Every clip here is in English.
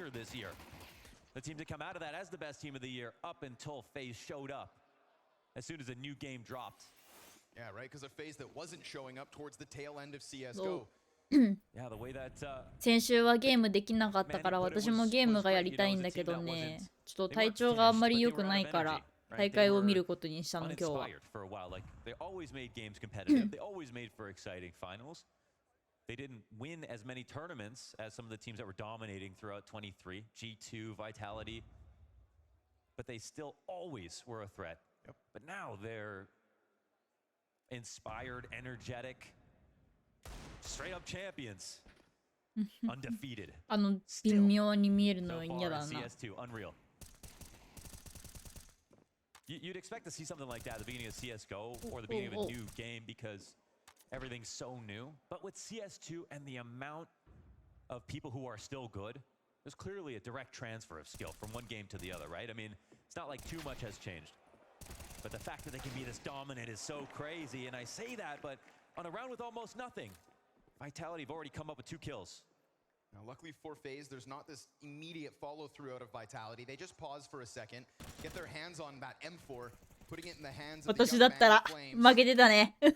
picture this year. The team to come out of that as the best team of the year up until FaZe showed up as soon as a new game dropped. Yeah, right, because a FaZe that wasn't showing up towards the tail end of CSGO. Yeah, the way that 先週はゲームできなかったから私もゲームがやりたいんだけどね、ちょっと体調があんまり良くないから大会を見ることにしたの今日は。 uninspired for a while. Like they always made games competitive. They always made for exciting finals. They didn't win as many tournaments as some of the teams that were dominating throughout 23, G2, Vitality, but they still always were a threat. Yep. But now they're inspired, energetic, straight up champions, undefeated. 微妙に見える So の far 嫌 in だな。 CS2, unreal. You'd expect to see something like that at the beginning of CSGO or the beginning of a new game because everything's so new. But with CS2 and the amount of people who are still good, there's clearly a direct transfer of skill from one game to the other, right? I mean, it's not like too much has changed. But the fact that they can be this dominant is so crazy. And I say that, but on a round with almost nothing, Vitality have already come up with 2 kills. Now, luckily for FaZe, there's not this immediate follow-through out of Vitality. They just pause for a second, get their hands on that M4, putting it in the hands of the 私だ young った man ら in flames. 負けてたね。 Few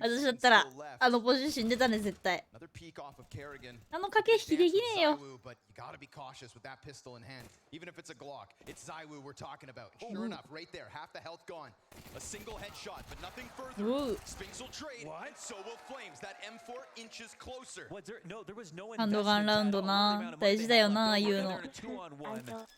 私だっ seconds たら still left. ポジ死んでたね絶対。 Another peek off of Kerrigan. 駆け引きできねえよ。 Zywoo, but you gotta be cautious with that pistol in hand. Even if it's a Glock, it's Zywoo we're talking about. Sure enough, right there, half the health gone. A single headshot, but nothing further. Spinks will trade, and so will Flames. That M4 inches closer. Was there? No, there was no ハンドガン investment ラウン at ド all. な The amount of money 大事だよ they な had ああ left いう over, の。 they're in a 2-on-1.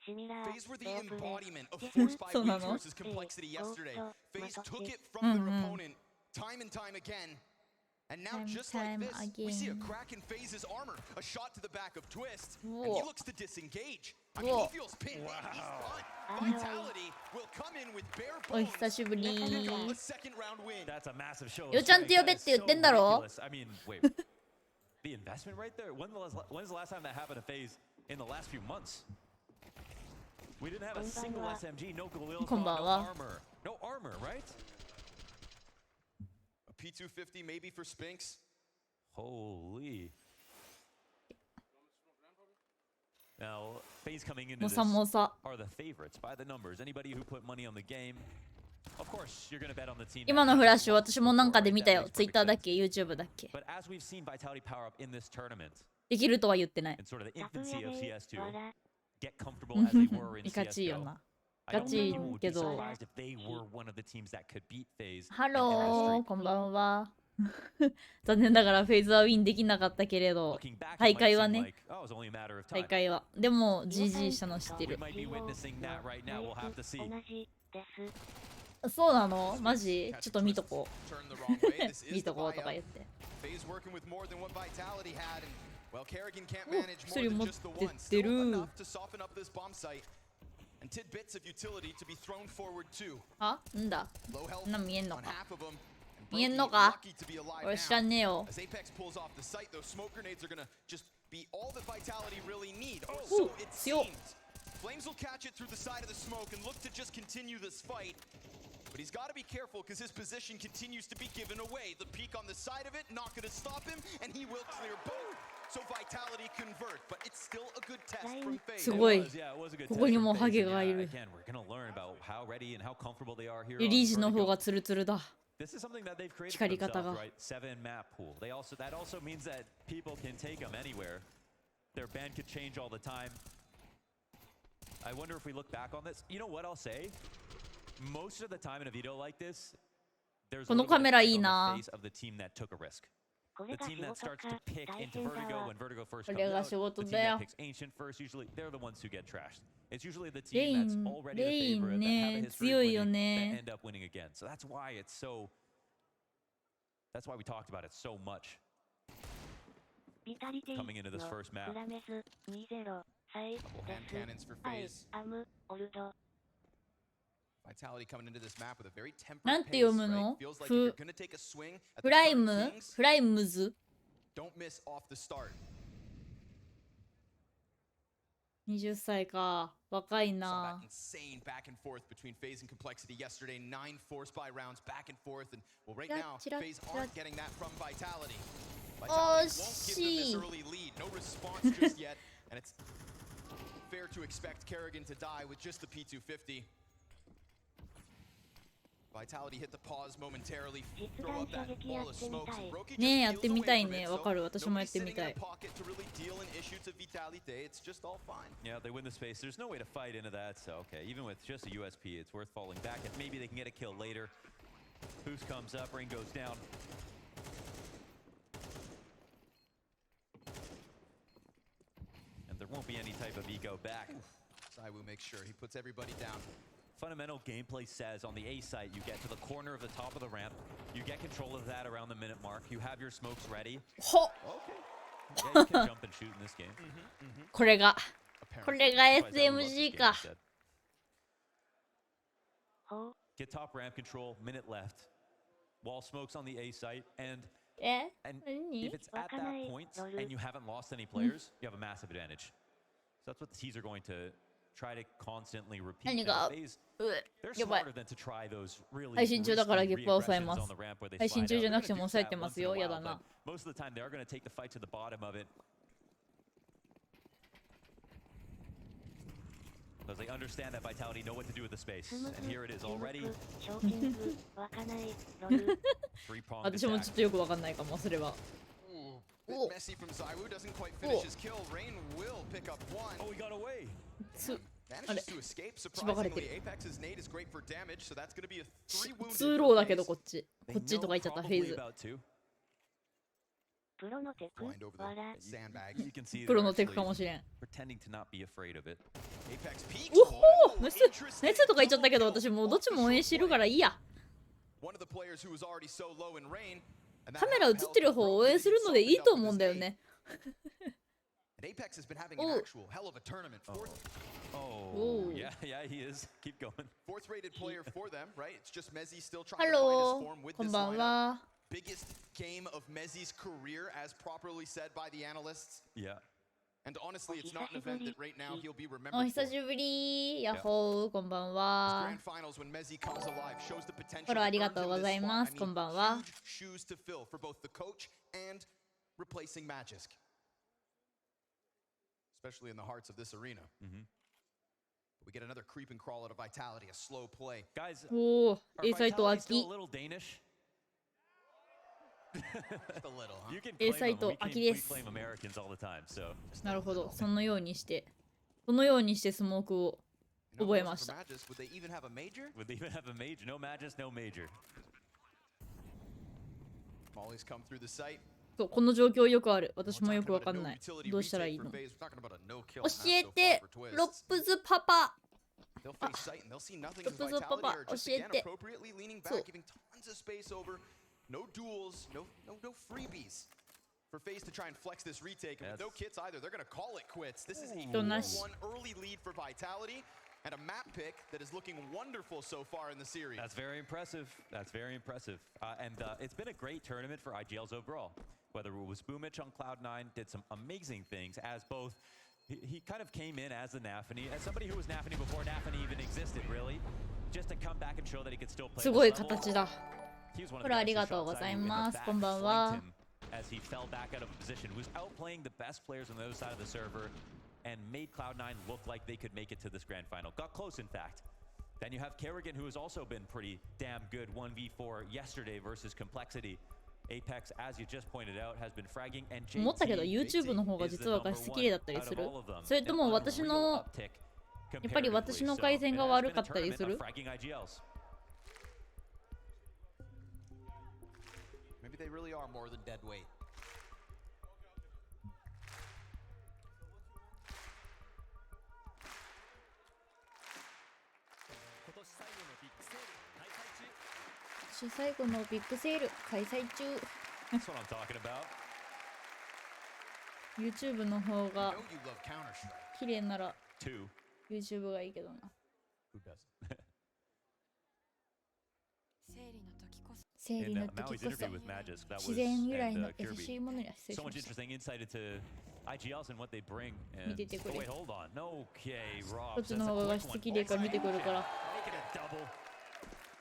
FaZe were the embodiment of force by So Weeds no. versus complexity yesterday. FaZe took it from their opponent time and time again. And now, just like this, we see a crack in FaZe's armor. A shot to the back of Twist, and he looks to disengage. I mean, he feels pinned. He's done. Vitality will come in with bare お bones. 久しぶり。 Pick up a second round win. That's a massive show. of よちゃんって呼 strength. べ That って is 言って so んだろ。 ridiculous. I mean, wait. The investment right there. When's the last time that happened to FaZe in the last few months? We didn't have a single SMG, no Galil, こんばん no は。 armor. No armor, right? A P250 maybe for Spinks. Holy. Now, FaZe coming into も this さもさ。 are the favorites by the numbers. Anybody who put money on the game, of course, you're going to bet on the team. 今のフラッシュ私もなんかで見た That よ。 makes ツイッター perfect だっ sense. け YouTube だっけ。 But as we've seen Vitality power up in this tournament, できるとは言ってない。 in sort of the infancy of CS2, get comfortable as they were in いかちいよ CSGO. な。 I don't ガチ think い people would け be ど。 surprised if they were one of the teams that could beat FaZe. ハ and end the ロ streak. ー、こんばんは。残念ながらフェイズはウィンできなかったけれど、 Looking back, 大 it might 会は seem ね、 like, oh, it was only a matter of 大 time. 会は。でも、GG したの知って We る。 might be witnessing that right now. We'll have to see. そうなのマジちょっと見とこ Turn the wrong way. This う。 is 見 the とこうと buy か up. 言って。 FaZe working with more than what Vitality had, and well, Kerrigan can't manage 一 more 人 than 持っ just the て one. って Still る。 enough to soften up this bomb site, and tidbits of utility to be thrown forward too. あんだ Low health な見えんの on か half of them. 見えんのか Lucky to be alive 俺知ら now. んねえよ。 As Apex pulls off the site, those smoke grenades are gonna just be all that Vitality really need. Or so it 強っ seems. Flames will catch it through the side of the smoke and look to just continue this fight. But he's got to be careful because his position continues to be given away. The peak on the side of it, not going to stop him, and he will clear both. So Vitality convert, but it's still a good test from FaZe. すごい。 Yeah, it was a good ここに test も from ハ FaZe. ゲ And がい yeah, る。 again, we're going to learn about how ready and how comfortable they are here リ on リージの方 Vertigo. がツルツルだ。 This is something that they've created 光 for り方 themselves, が。 right? 7 map pool. That also means that people can take them anywhere. Their ban could change all the time. I wonder if we look back on this. You know what I'll say? Most of the time in a video like this, there's こ a の little カ bit メ of ラ hate いい on the な。 face of the team that took a risk. The team that starts to pick into Vertigo when Vertigo first こ comes れが out. 仕 The 事 team だ that よ。 picks Ancient first, usually they're the ones who get trashed. It's usually the レ team イ that's ン、 already レ the イン favorite that have a ね、 history 強 of いよ winning that ね。 end up winning again. So that's why it's so. That's why we talked about it so much coming into this first map. Couple hand cannons for FaZe. Vitality coming into this map with a very な tempered んて pace, 読むの right? Feels like if you're gonna take a swing at フ the ライ current ム kings, フライムズ don't miss off the start. 20歳か。若い Saw that な。 insane back and forth between FaZe and Complexity yesterday. 9 force buy rounds back and forth, and well, right now Chirap, FaZe chirap. aren't getting that from Vitality. Vitality won't give them this early lead. No response just yet, and it's fair to expect Kerrigan to die with just the P250. Vitality hit the pause momentarily. Throw up that wall of smokes. Roki ねえ、やっ just て peels みた away い from ね。 it. わかる。私もや Nobody's ってみ sitting た in い a。pocket to really deal an issue to Vitality. It's just all fine. Yeah, they win the space. There's no way to fight into that, so okay. Even with just a USP, it's worth falling back. If maybe they can get a kill later. Boost comes up, ring goes down. And there won't be any type of eco back. Saiwu makes sure he puts everybody down. Fundamental gameplay says on the A site, you get to the corner of the top of the ramp. You get control of that around the minute mark. You have your smokes ready. ほっ Yeah, you can jump and shoot in this game. これが Apparently. SMG か。 Get top ramp control, minute left. Wall smokes on the A site, and え if 何 it's at that point and you haven't lost any players, you have a massive advantage. So that's what the teams are going to try to constantly repeat. 何 Now, が FaZe, うえ they're やばい smarter than to try those really 配信中だから risky ゲップは抑え re-aggressions ます on the ramp where they 配信 slide 中 out. じゃ They're なくて gonna も do 抑えて that ま once す in a よ。や while, だ but な。 most of the time they are going to take the fight to the bottom of it. Because they understand that Vitality know what to do with the space. And here it is already. 3-pronged 私もちょ attack. っとよくわかんないかも、それは。 Bit Oh. messy from Saiwu. Doesn't quite finish his kill. Rain will pick up one. Oh, he got away. つ Manages to escape. しばかれて Surprisingly, る Apex's nade is great for damage, so that's going to be a 3 wounded. 通路だけど for こっち。 They こっちとか know 言っちゃったフェ probably ーズ。 about to. FaZe. Blind over the sandbag. You can see プロ they're のテクか actually もしれん。 pretending to not be afraid of it. Apex peaks. おほ Oh, ナイス interesting ナイスとか言っちゃったけど、 double 私 kill もうどっちも応援してるからいいや。 One of the players who was already so low in Rain. And that カメラ映ってる方を応援するのでいいと思うんだよね。 And Apex has been having an Oh. actual hell of a tournament. Oh, Ooh. yeah, he is. Keep going. Fourth rated player for them, right? It's just Mezzi still trying ハ to find his ロ form with ー、こん this ばん lineup. は。 Biggest game of Mezzi's career, as properly said by the analysts. Yeah. And honestly, it's not an event that right now he'll be お remembered 久 for. しぶり。ヤッホー、こんばんは Grand。finals when Mezzi comes alive shows the potential フォローあ that りが earns とう him ご this ざい spot. ま I す。 mean, こんばんは。 huge shoes to fill for both the coach and replacing Magisk. Especially in the hearts of this arena. We get another creep and crawl out of Vitality, a slow play. Guys, おお、 are A サイト Vitality still 秋 a。little Danish? Just a little, huh? You can A claim them. サイト We 秋 we です。 claim Americans all the time, so. なるほど、そのようにして、そのようにしてスモークを You know, 覚え if it ま wasn't し for た。 Magisk, would they even have a major? Would they even have a major? No Magus, no major. Molly's come through the site. そう、この状況よくある。 We're 私もよ talking くわ about か a ん no ない。 utility どうしたらいい retake の for FaZe. We're talking about a no kill 教 map え so far て for、Twist. ロップズパパ。 They'll face sight and they'll see nothing as Look, Vitality Papa, are just 教え again て。 appropriately leaning そう back, giving tons of space over. No duels, no freebies. For FaZe to try and flex this retake, and with no kits either, they're going to call it quits. This is a So nice. 4-1 early lead for Vitality, and a map pick that is looking wonderful so far in the series. That's very impressive. That's very impressive. And it's been a great tournament for IGLs overall. Whether it was Boomich on Cloud9, did some amazing things as both. He kind of came in as the Nafany, as somebody who was Nafany before Nafany even existed, really. Just to come back and show that he could still play. すごい this level. 形だ。 He was one of フォ the ローあ guys り who がとう shot ござい Zayu in the ます。 back, こんばん flanked は。 him as he fell back out of position. Was outplaying the best players on the other side of the server and made Cloud9 look like they could make it to this grand final. Got close, in fact. Then you have Kerrigan, who has also been pretty damn good 1v4 yesterday versus Complexity. Apex, as you just pointed out, has been fragging, and 思ったけど JT YouTube の方が is the 実は number 画質綺麗だったり one す out る of all of them. それとも An 私 unreal の uptick やっぱり私の回線が comparatively. So, 悪 it か has ったり been a す tournament る of fragging IGLs. Maybe they really are more than dead weight.今年最後のビッグセール開催中 That's what I'm talking about. YouTube の方 I が know you love Counter-Strike. 綺麗なら Two. YouTube がいいけどな Who doesn't? 生理 In の Maui's 時こそ interview with Magisk, that 自 was 然由来 and の uh, 優 Kirby. しいものには失礼し So ま much した interesting insight into IGLs and what they bring. And, 見ててくれ。 oh, wait, hold on. No, okay, こ Rob. っち That's の a 方が画 quick 質 one. 綺麗から見てくるから Making a double.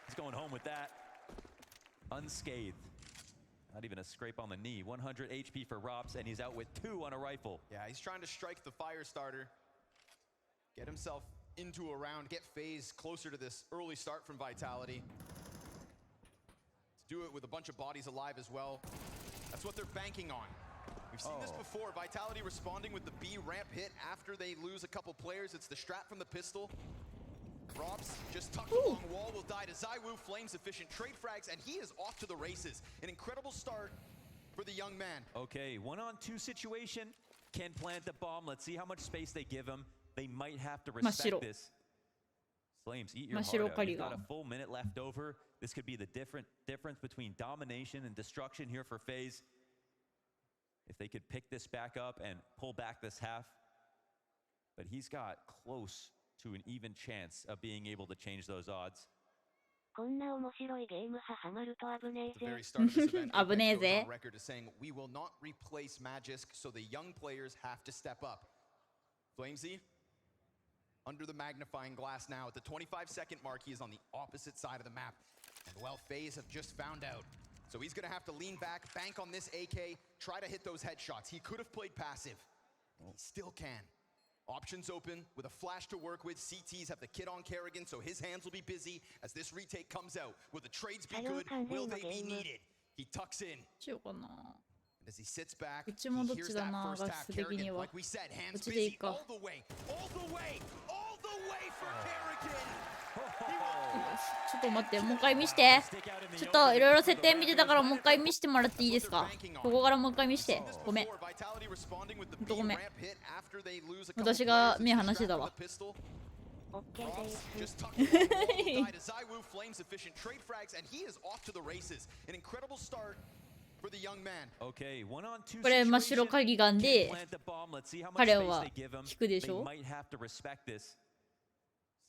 He's going home with that. Unscathed. Not even a scrape on the knee. 100 HP for Rops, and he's out with 2 on a rifle. Yeah, he's trying to strike the fire starter, get himself into a round, get FaZe closer to this early start from Vitality. To do it with a bunch of bodies alive as well. That's what they're banking on. We've seen this before. Vitality responding with the B ramp hit after they lose a couple players. It's the strat from the pistol. Robs just tucked along wall will die to Zywoo. Flames efficient trade frags, and he is off to the races. An incredible start for the young man. Okay, 1-on-2 situation. Can plant the bomb. Let's see how much space they give him. They might have to respect this. Flames, eat your heart out. You've got a full minute left over. This could be the difference between domination and destruction here for FaZe. If they could pick this back up and pull back this half. But he's got close to an even chance of being able to change those odds. こんな面白いゲームハマると危ねえ At the ぜ very start of this event, 危ねえ Apex ぜ goes on record as saying, we will not replace Magisk, so the young players have to step up. Flamesy, under the magnifying glass now. At the 25-second mark, he is on the opposite side of the map. And well, FaZe have just found out. So he's going to have to lean back, bank on this AK, try to hit those headshots. He could have played passive. He still can. Options open with a flash to work with. CTs have the kit on Kerrigan, so his hands will be busy as this retake comes out. Will the trades be good? Will they be needed? He tucks in. しようかな And as he sits back, う he ちもどっ hears ちだ that な first 画 half. 質的に Kerrigan, は like we said, こ hands っちでいい busy か all the way, all the way, all the way for Kerrigan. ちょっと待ってもう一回見してちょっといろいろ設定見てたからもう一回見してもらっていいですかここからもう一回見してごめんほんとごめん私が目離してたわ OK です Just tucked along wall, died to Zywoo, flames efficient trade frags, and he is off to the races. An incredible start for the young man. Okay, 1-on-2 これ真っ白 situation. カリガン Can で plant the bomb. Let's see how much 彼 space は they give him. 引くでし They ょ might have to respect this.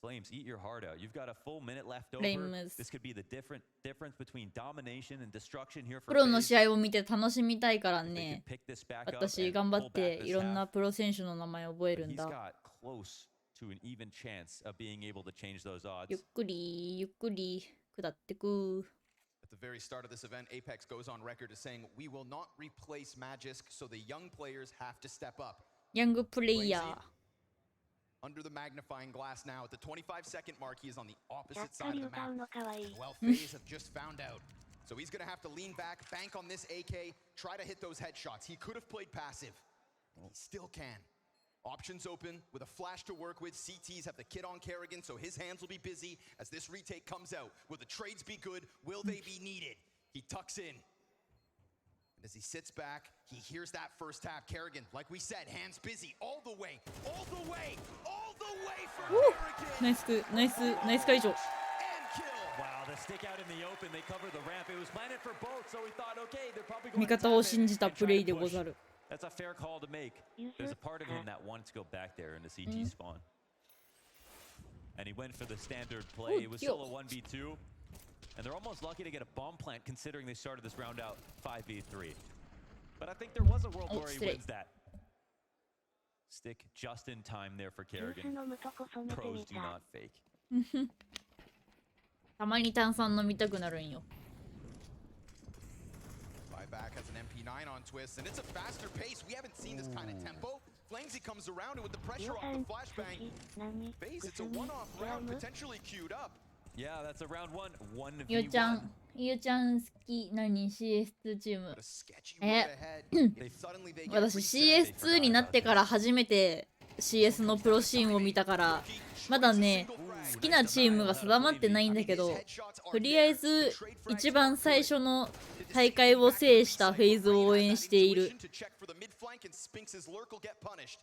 Flames, eat your heart out. You've got a full minute left over. Flames. This could be the difference between domination and destruction here プ for ロの FaZe. 試合を見て楽しみたいから They can ね pick this back up 私 and 頑張 pull って back い this ろんな half. プロ選手の名前覚えるん He's だ got close to an even chance of being able to change those odds. ゆっくりゆっくり下ってく At the very start of this event, Apex goes on record as saying, we will not replace Magisk, so the young players have to step up. ヤングプレイヤー Under the magnifying glass now. At the 25-second mark, he is on the やっ opposite ぱ side り of the 歌 map. うのかわいい Well, FaZe have just found out. So he's going to have to lean back, bank on this AK, try to hit those headshots. He could have played passive. He still can. Options open with a flash to work with. CTs have the kit on Kerrigan, so his hands will be busy as this retake comes out. Will the trades be good? Will they be needed? He tucks in. And as he sits back, he hears that first tap. Kerrigan, like we said, hands busy all the way, all the way, all the way for Kerrigan. ナイスナイス会場 And kill. Wow, the stick out in the open. They covered the ramp. It was planted for both, so we thought, okay, they're probably going 味 to 方を tap 信 it じた and プ try レイ to でご push. ざる That's a fair call to make. You There's a should- part of him that wants to go back there in the CT spawn. And he went for the standard play. It was still a 1v2. And they're almost lucky to get a bomb plant considering they started this round out 5v3. But I think there was a world Oh, where he straight. wins that. Stick just in time there for ジュース Kerrigan. 飲むとこ染めて Pros み do た not fake. たまに炭酸飲みたくなるんよ Buyback has an MP9 on Twist, and it's a faster pace. We haven't seen this kind of tempo. Flamesy comes around, and with the リ pressure オ off さ the ん flashbang, 次何 FaZe, く it's す a み one-off ドラ round ム potentially queued up. Yeah, that's a round one. ゆうちゃ 1v1. んゆうちゃん好き何 CS2 チーム But a sketchy road ahead. If suddenly they get 私 reset, CS2 になってから初めて CS のプロシーンを見たからまだね好きなチームが定まってないんだけどとりあえず一番最初の大会を制したフェイズを応援している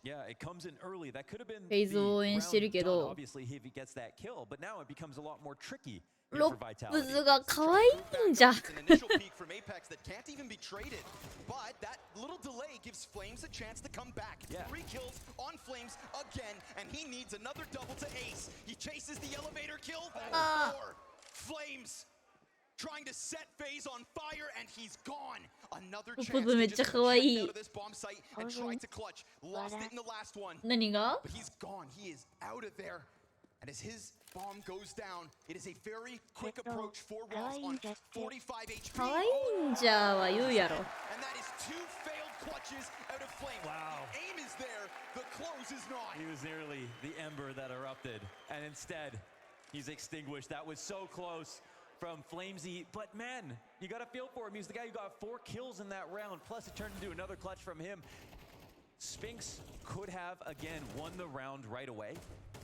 Yeah, it comes in early. That could have been フェイズを応援してるけ round ど done, obviously if he gets that kill, but now it becomes a lot more tricky. ロップズが可愛いんじゃ It's an initial peak from Apex that can't even be traded. But that little delay gives Flames a chance to come back. Yeah. 3 kills on Flames again, and he needs another double to ace. He chases the elevator kill. That was 4. Flames trying to set FaZe on fire, and he's gone. Another chance to めっちゃ just 可愛い check out of this bomb site and try to clutch. Lost it in the last one. 何が But he's gone. He is out of there. And as his bomb goes down, it is a very quick approach for Ross on 45 HP. かわいいんじゃは言うやろ。 And that is 2 failed clutches out of flame. Wow. The aim is there, the close is not. He was nearly the ember that erupted, and instead, he's extinguished. That was so close from Flamesy. But man, you got to feel for him. He's the guy who got 4 kills in that round. Plus, it turned into another clutch from him. Spinks could have, again, won the round right away.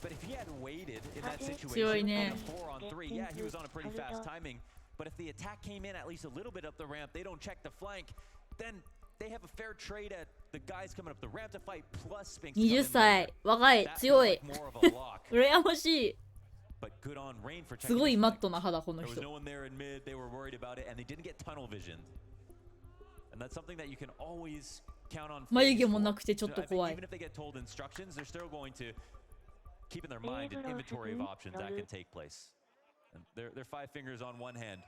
But if he had waited in that situation on a 4-on-3, yeah, he was on a pretty fast timing. But if the attack came in at least a little bit up the ramp, they don't check the flank, then they have a fair trade at the guys coming up the ramp to fight, plus Spinks. 20歳、若い、強い。羨ましい。すごいマットな肌、この人。眉毛もなくてちょっと怖い。Keeping their mind an inventory of options that can take place. And they're 5 fingers on one hand.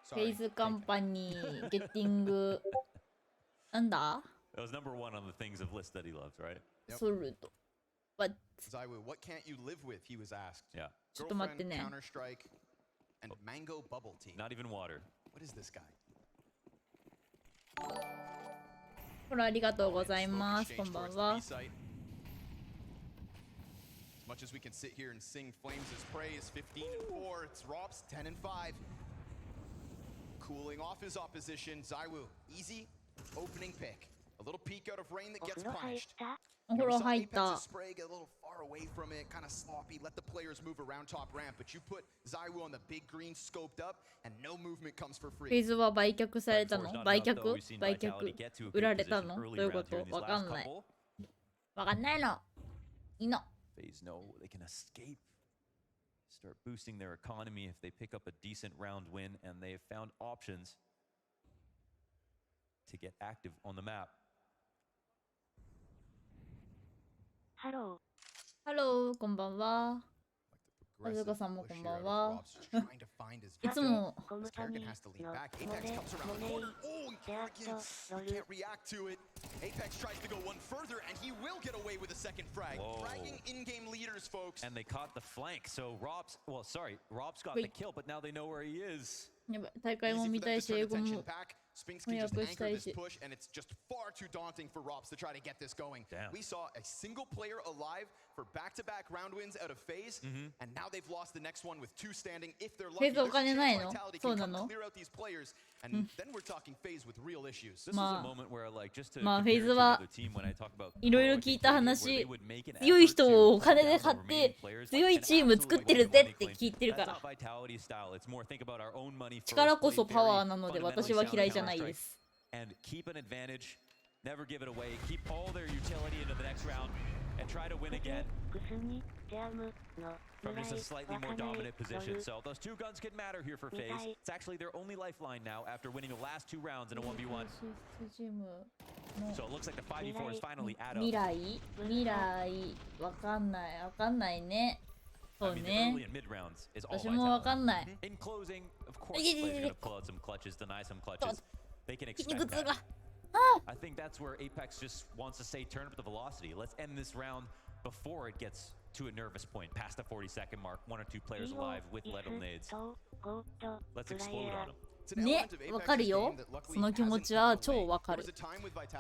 フェイズカンパニー、ゲッティング。なんだ That was number 1 on the things of list that he loves, right? ソルト。But Zaiwu, what can't you live with? He was asked. Yeah. ちょっと待って Girlfriend, ね。 Counter-Strike, and Mango Bubble Tea. Not even water. What is this guy? ほら、ありがとうございます。こんばんは。As much as we can sit here and sing Flames' praise, 15-4, it's Rops 10-5. Cooling off his opposition, Zaiwu, easy opening pick. A little peek out of rain that gets punished. お風呂入った。 Spray get a little far away from it, kind of sloppy. Let the players move around top ramp, but you put Zaiwu on the big green scoped up, and no movement comes for フェ free. イズは売却されたの？売却売られたの？どういうこと？わかんない。わかんないの。いいの。FaZe know they can escape, start boosting their economy if they pick up a decent round win, and they have found options to get active on the map. ハロー。ハロー、こんばんは。あずかさんもこんばんは。いつも。ゴムタミのモネイ。Can't react to it. Apex tries to go one further, and he will get away with a second frag. Fragging in-game leaders, folks. And they caught the flank, so Robs got the kill, but now they know where he is. やばい、大会も見たいし、英語も Spinks can just anchor this push, and it's just far too daunting for Rops to try to get this going. We saw a single player alive for back-to-back round wins out of FaZe, and now they've lost the next one with 2 standing. If they're lucky, there's a chance Vitality can come clear out these players, and then we're talking FaZe with real issues. This is a moment where, like, just to まあ、フ compare ェイ to ズは another team, when I talk about いろいろ聞いた where 話 they would make an 強い effort 人 to をお金 cut で down 買 the っ remaining て players, 強い and チーム absolutely 作ってる what ぜ they って wanna 聞いてる claim. か That's ら not Vitality style. It's more think about our own money first, 力こそ play パワー very なので fundamentally 私は sound 嫌いじゃないで Counter-Strike, す and keep an advantage, never give it away, keep all their utility into the next round, and try to win again グスにジャムの from 未 just a 来 slightly わ more かない dominant とい position. う So those 2 guns could matter here for FaZe. It's actually their only lifeline now after winning the last 2 rounds in a 1v1. So it looks like the 5v4 is finally add up. 未来わかんないね。そ I う mean, the ね early and mid rounds is all 私もわか Vitality. んない In closing, of course, players are going to pull out some clutches, deny some clutches. They can 筋肉 expect 痛が that. I think that's where Apex just wants to say, turn up the velocity. Let's end this round before it gets to a nervous point, past the 40-second mark, 1 or 2 players alive with lethal nades. とゴート Let's プラ explode イヤ on ー them. ね、わかるよ。その気持ちは超わかる。コブ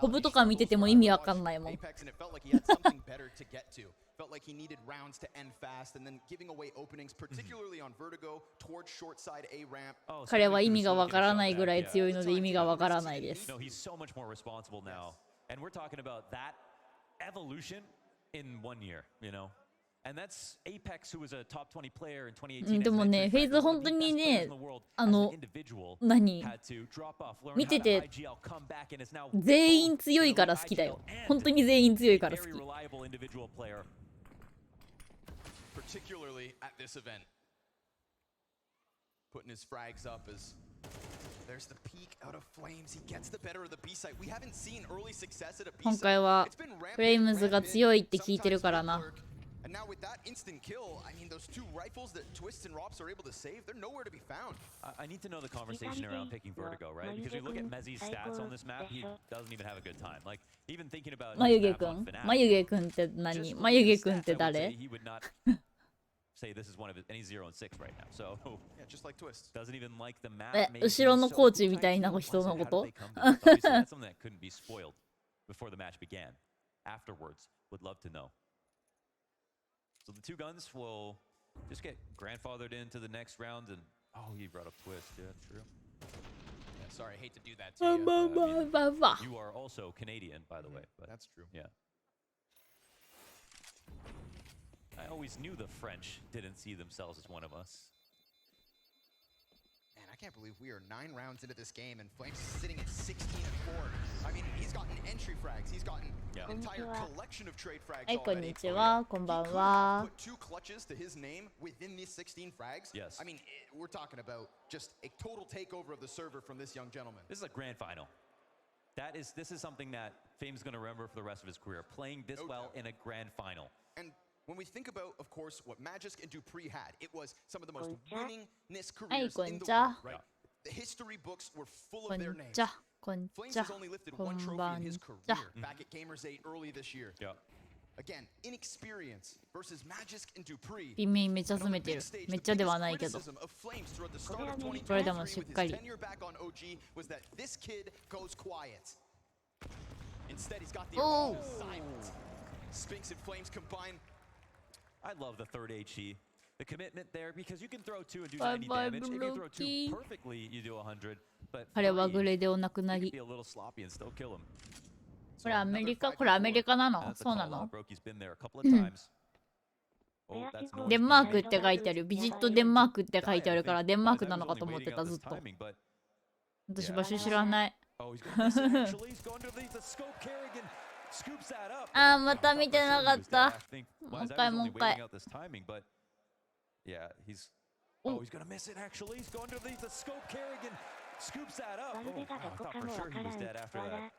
コブとか見てても意味わかんないもん。 Felt like he needed rounds to end fast, and then giving away openings, particularly on Vertigo, towards short side A ramp. 彼は意味がわからないぐらい強いので意味がわからないです。 No, he's so much more responsible now. And we're talking about that evolution in 1 year, you know? And that's Apex, who was a top 20 player in 2018. でもね、フェイズ本当にね、何見てて全員強いから好きだよ。本当に全員強いから好き。 Particularly at this event. Putting his frags up as there's the peak out of Flames. He gets the better of the B site. We haven't seen early success at a B site. 今回はフレイムズが強いって聞いてるからな。now with that instant kill, I mean, those two rifles that Twists and Rops are able to save, they're nowhere to be found. I need to know the conversation around picking Vertigo, right? Because you look at Mezzi's stats on this map, he doesn't even have a good time. Like, even thinking about 眉 his 毛 map く on ん Fnatic, 眉毛くんって何 just 眉 looking 毛 at くん the って stats, I would say 誰 he would not say this is one of his, and he's 0 and 6 right now. So Yeah, just like Twist. doesn't even like the map. え maybe 後ろの so コーチみたいな tight, 人の how こ did と they come to this? Obviously, that's something that couldn't be spoiled before the match began. Afterwards, would love to know. So the two guns will just get grandfathered into the next round, and oh, he brought up Twist. Yeah, true. Yeah, sorry, I hate to do that バ to ン you. バンバンバンバン You are also Canadian, by the way. But That's true. yeah. I always knew the French didn't see themselves as one of us. Man, I can't believe we are 9 rounds into this game and Flames is sitting at 16-4. I mean, he's gotten entry frags. He's gotten Yeah. an entire collection of trade frags はい、こん already. にちは、こん He ばん could have は put 2 clutches to his name within these 16 frags. Yes. I mean, we're talking about just a total takeover of the server from this young gentleman. This is a grand final. This is something that Fame's going to remember for the rest of his career. Playing this No well doubt. in a grand final. And when we think about, of course, what Magisk and Dupree had, it was some of the most Konnichiwa. winningest はい careers こん in に the ちは world, right? The history books were full こ of ん their に names. ちはこんに Flames ちは has only lifted こ one ん trophy ば in ん his ち career は back at Gamers 8 early this year. Yeah. Again, inexperience versus Magisk and Dupree. 微妙にめっちゃ And 詰 on め the て big る stage, めっ the ちゃで biggest はないけど criticism of Flames throughout the start of これでも 2023しっ with か his り tenure back on OG was that this kid goes quiet. Instead, he's got the Oh. silent. Spinks and Flames combine. I love the third HE. The commitment there, because you can throw 2 and do Bye 90 bye, damage. If you throw 2 Brookie. perfectly, you do 100. But 彼は 3, グレーでお亡くな you could り be a little sloppy and still kill him. これアメリカこれアメリカな And の that's a そうな call の out. Brokey's been there a couple of times. Oh, that's デ noise ンマーク being って書いてあるビジットデンマークって書いてあるからデンマークなのかと思ってたずっと 私場所知らない Oh, he's gonna miss it, actually. He's going to leave the scope. Kerrigan scoops that up. あーまた見てなかった I think もう Wise 一回 was もう only 一回 waiting out this timing, but yeah, he's Oh. oh, he's gonna miss it actually. He's going to leave the scope. Kerrigan scoops that up. Oh, wow, I thought for sure he was dead after that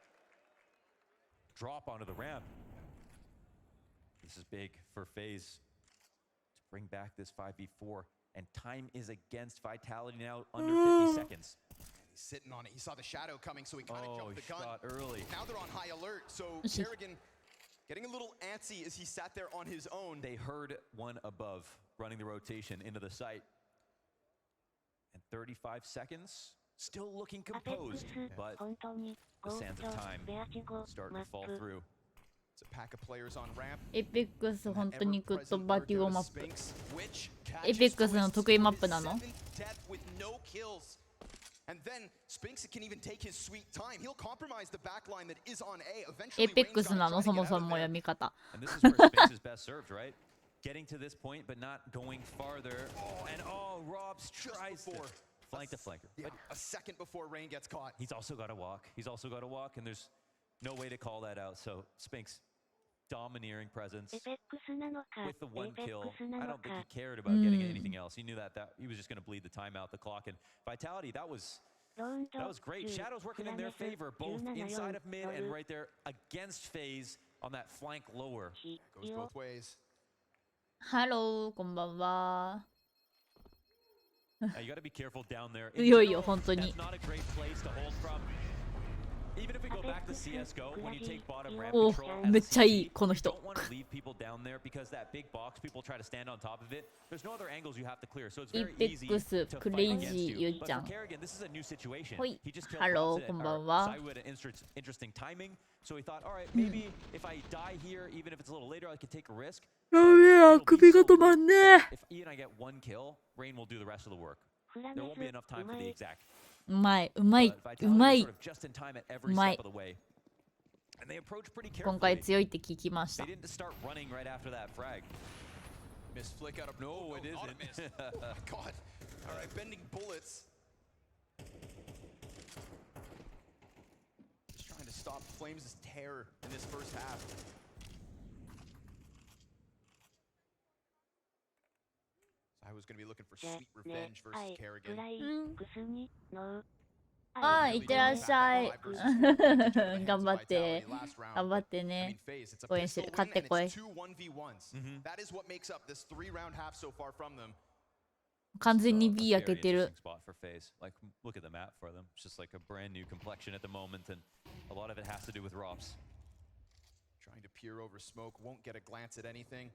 drop onto the ramp. This is big for FaZe to bring back this 5v4, and time is against Vitality now, under 50 seconds. He's sitting on it. He saw the shadow coming, so he kind of Oh, jumped he the gun. shot early. Now they're on high alert, so Shit. Kerrigan getting a little antsy as he sat there on his own. They heard one above running the rotation into the site. And 35 seconds, still looking アペック composed, ス but 本当に the ゴー sands ス of ト time ベアチゴ starting マ to ッ fall プ through. It's a pack of players on ramp. エペックス And 本 that 当にグッド ever-present バティゴ lurker マ of ップ Spinks, which catches エペックスの Twist 得意マッ to プ his なの seventh death with no kills. And then Spinks can even take his sweet time. He'll compromise the back line that is on A. エ Eventually, ペッ Rain's クス gotta な try の to そ get も out そ of も there. 読み方 And this is where Spinks is best served, right? Getting to this point, but not going farther. And oh, Robs Just tries to before. flank the flanker. Yeah, But a second before Rain gets caught. he's also got to walk. He's also got to walk, and there's no way to call that out. So Spinks, domineering presence エペックスなのか with the エ one ペッ kill. クスな I の don't think he か cared about getting anything else. He knew that he was just going to bleed the time out, the clock. And Vitality, that was ローンド great. Shadows working in their favor, both 17 inside of mid 4 and right there against FaZe on that flank lower. Goes both ways. ハローこんばんは Now, you got to be careful down there. いよいよ本当に That's not a great place to hold from. Even if we go back to CSGO, when you take bottom ramp お control as め a っちゃいい CT, この you 人 don't want to leave people down there because that big box, people try to stand on top of it. There's no other angles you have to clear, so it's very easy to Apex fight Crazy against you. ゆい But ちゃ for ん Kerrigan, this is a new situation. ほい He just killed ハロ Robson ーこん or ばんは Saiwu at an interesting timing, so he thought, all right, maybe if I die here, even if it's a little later, I could take a risk. やべえあくびが止まんね If E and I get one kill, Rain will do the rest of the work. フラ There メ won't be ス enough time う for ま the い exact. うまいうまい But う Vitality ま is い sort of just in time at every うまい step of the way. And they approach pretty 今回 carefully. 強いって聞きまし They た didn't start running right after that frag. Missed flick out of No, it not a isn't. miss. Oh my god. All right, bending bullets. Just trying to stop Flames' terror in this first half. So I was going to be looking for で sweet ね revenge あ versus いフ Kerrigan. ライうんクスにノーあー、いってらっしゃい。頑張って。頑張ってね。応援してる。勝ってこい。完全に B 開けてる。Look at the map for them. It's just like a brand new complexion at the moment, and a lot of it has to do with ROPS. Trying to peer over smoke, won't get a glance at anything.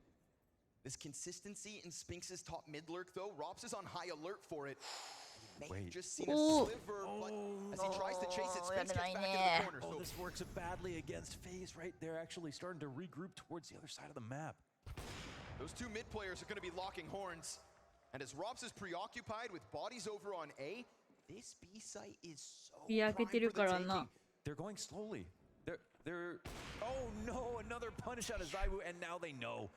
This consistency in Spinx's top mid lurk, though, ROPS is on high alert for it. May have just seen a sliver, but as he tries to chase it, Spinx gets back into the corner. Oh, this works badly against FaZe, right? They're actually starting to regroup towards the other side of the map. Those two mid players are going to be locking horns. And as ROPS is preoccupied with bodies over on A, this B site is so prime for the taking. They're going slowly. They're oh no, another punish out of Zaiwu, and now they know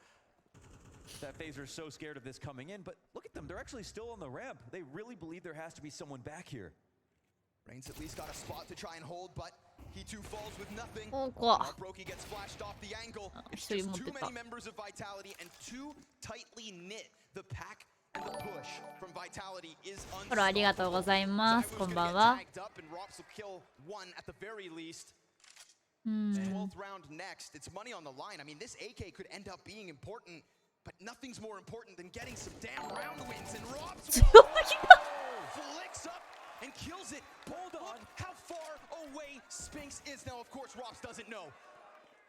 that FaZe are so scared of this coming in. But look at them, they're actually still on the ramp. They really believe there has to be someone back here. Reigns at least got a spot to try and hold, but he too falls with nothing. Brokey gets flashed off the angle. It's just too many members of Vitality and too tightly knit. The pack and the push from Vitality is unstoppable. フォローありがとうございます。こんばんは。 12th round next. It's money on the line. I mean, this AK could end up being important, but nothing's more important than getting some damn round wins. And ROPS flicks up and kills it. Hold on, how far away Spinx is now. Of course, ROPS doesn't know.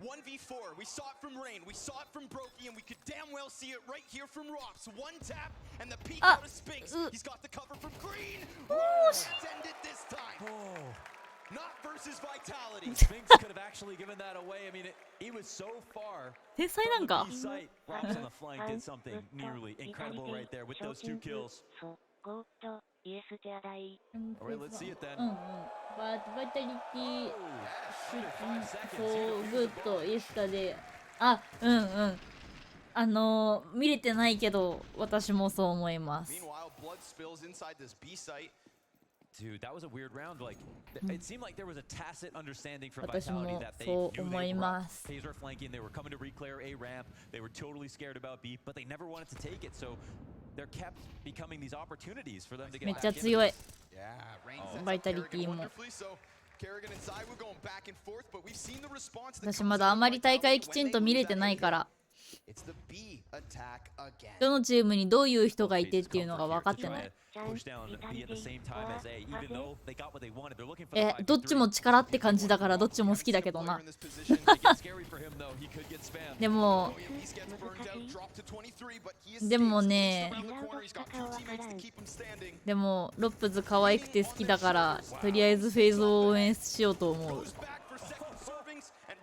1v4. We saw it from Rain. We saw it from Brokey, and we could damn well see it right here from ROPS. One tap, and the peek out of Spinx. He's got the cover from Green. Let's end it this time. Not versus Vitality. Spinx could have actually given that away. I mean, he was so far. 天才なんか。 ROPS on the flank did something nearly incredible right there with those two kills. Alright, let's see it then. Vitality so good yesterday. あ、見れてないけど、私もそう思います。 Dude, that was a weird round. Like, it seemed like there was a tacit understanding from Vitality that they knew FaZe were flanking. They were coming to reclear A ramp. They were totally scared about B, but they never wanted to take it. So there kept becoming these opportunities for them to get めっ back ちゃ強い。 Yeah, バイタリティも。 Kerrigan and Zaiwu going back and forth, but we've seen the response. 私まだあんまり大会きちんと見れてないから。 どのチームにどういう人がいてっていうのが分かってない。どっちも力って感じだからどっちも好きだけどな。でもね、でもロップズ可愛くて好きだからとりあえずフェイズを応援しようと思う。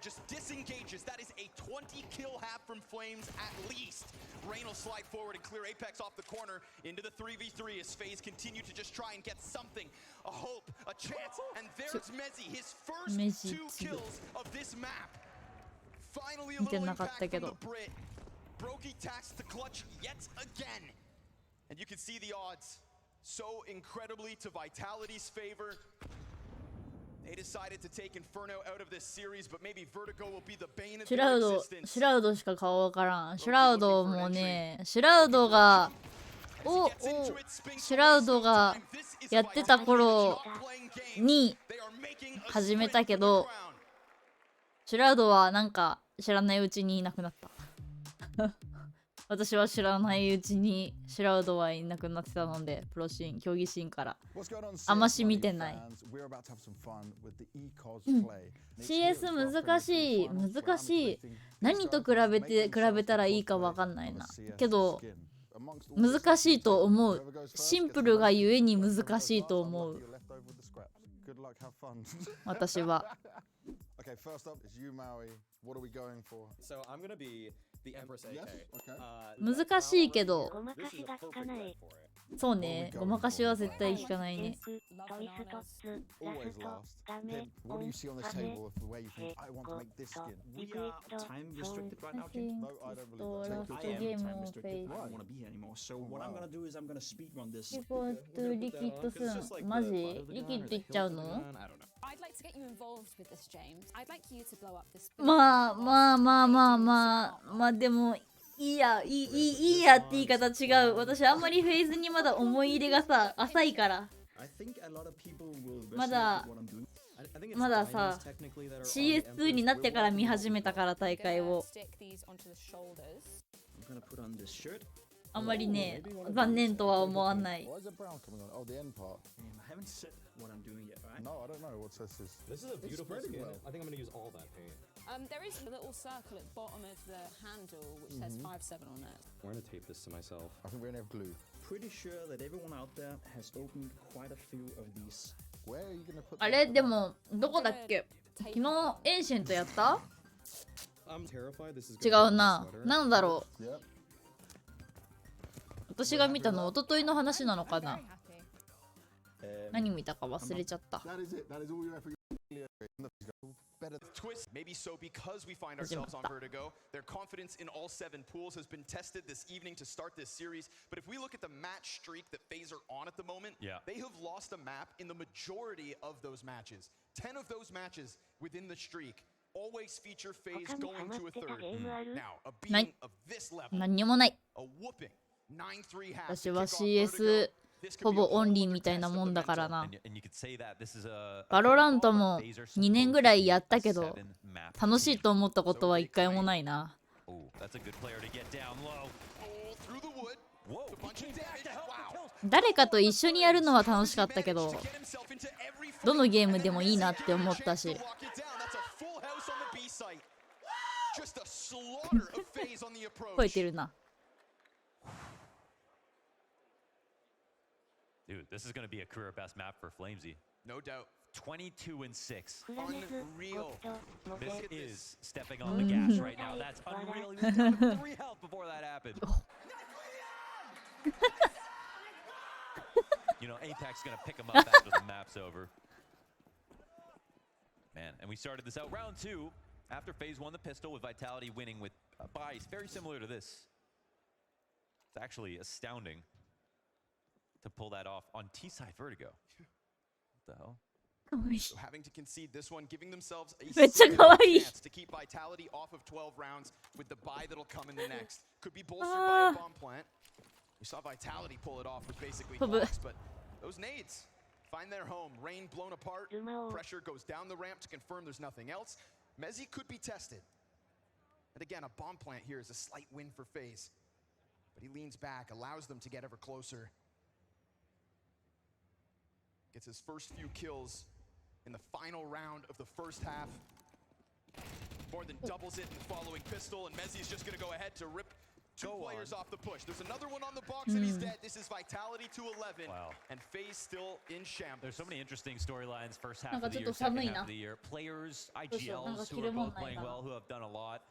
Just disengages. That is a 20 kill half from Flames at least. Rain will slide forward and clear Apex off the corner into the 3v3 as FaZe continue to just try and get something, a hope, a chance. And there's Mezzi, his first 2 kills of this map. Finally a little impact from the Brit. Brokey taxed to clutch yet again. And you can see the odds so incredibly to Vitality's favor. They decided to take Inferno out of this series, but maybe Vertigo will be the bane of their existence. シュラウドしか顔わからん。シュラウドもね、シュラウドがやってた頃に始めたけど、シュラウドはなんか知らないうちにいなくなった。私は知らないうちにシュラウドはいなくなってたので、プロシーン、競技シーンからあまし見てない。CS 難しい。何と比べたらいいかわかんないな。けど難しいと思う。シンプルがゆえに難しいと思う。私は。難しいけど、そうね、ごまかしは絶対効かないね。リキッドすん。マジ？リキッドいっちゃうの？まあでもいいやって言い方違う。私あんまりフェイズにまだ思い入れがさ浅いからまださ CS2 になってから見始めたから大会をあんまりね残念とは思わない。 Why is it brown coming on? Oh, the end part. I haven't set what I'm doing yet, right? No, I don't know. What says this? This is a beautiful skin. I think I'm going to use all that paint. There is a little circle at the bottom of the handle which says 5-7 on it. I'm going to tape this to myself. I think we only have glue. Pretty sure that everyone out there has opened quite a few of these. Where are you gonna put? あれでもどこだっけ、昨日エンシェントやった？ I'm terrified this is 違 gonna う be な、 my sweater. なんだろう、 Yeah. 私が見たの一昨日の話なのかな、 Very happy. 何見たか忘れちゃった。 That is it. That is all you have. Better. Twist, maybe so because we find ourselves on Vertigo. Their confidence in all 7 pools has been tested this evening to start this series. But if we look at the match streak that FaZe are on at the moment, they have lost a map in the majority of those matches. 10 of those matches within the streak always feature FaZe going to a third. Now, a beating of this level, 何にもない。 a whooping 9-3 half. 私は CS ほぼオンリーみたいなもんだからな。バロラントも2年ぐらいやったけど楽しいと思ったことは1回もないな。誰かと一緒にやるのは楽しかったけどどのゲームでもいいなって思ったし。超えてるな。Dude, this is going to be a career best map for Flamesy. No doubt. 22-6. Unreal. This is stepping on the gas right now. That's unreal. He was down to 3 health before that happened. You know, Apex is going to pick him up after the map's over. Man, and we started this out round 2 after FaZe won the pistol with Vitality winning with buys very similar to this. It's actually astounding to pull that off on T-side Vertigo. What the hell? So having to concede this one, giving themselves a chance to keep Vitality off of 12 rounds with the buy that'll come in the next. Could be bolstered by a bomb plant. We saw Vitality pull it off with basically blocks, but those nades find their home. Rain blown apart. Pressure goes down the ramp to confirm there's nothing else. Mezzi could be tested. And again, a bomb plant here is a slight win for FaZe. But he leans back, allows them to get ever closer. Gets his first few kills in the final round of the first half. More than doubles it in the following pistol, and Mezzi's just going to go ahead to rip 2 players off the push. There's another one on the box, and he's dead. This is Vitality to 11, and FaZe still in shambles. There's so many interesting storylines first half of the year, second half of the year. Players, IGLs who are both playing well, who have done a lot,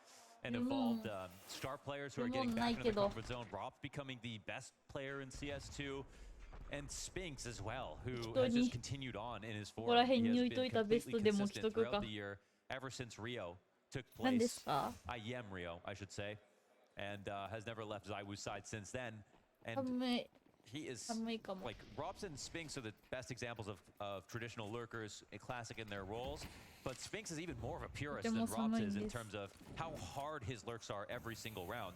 and evolved star players who are getting back into the comfort zone. Rob's becoming the best player in CS2. And Spinks as well, who has just continued on in his form. He has been completely consistent throughout the year, ever since Rio took place. IEM Rio, I should say, and has never left Zywoo's side since then. And he is like Robs and Spinks are the best examples of traditional lurkers, a classic in their roles. But Spinks is even more of a purist than Robs is in terms of how hard his lurks are every single round.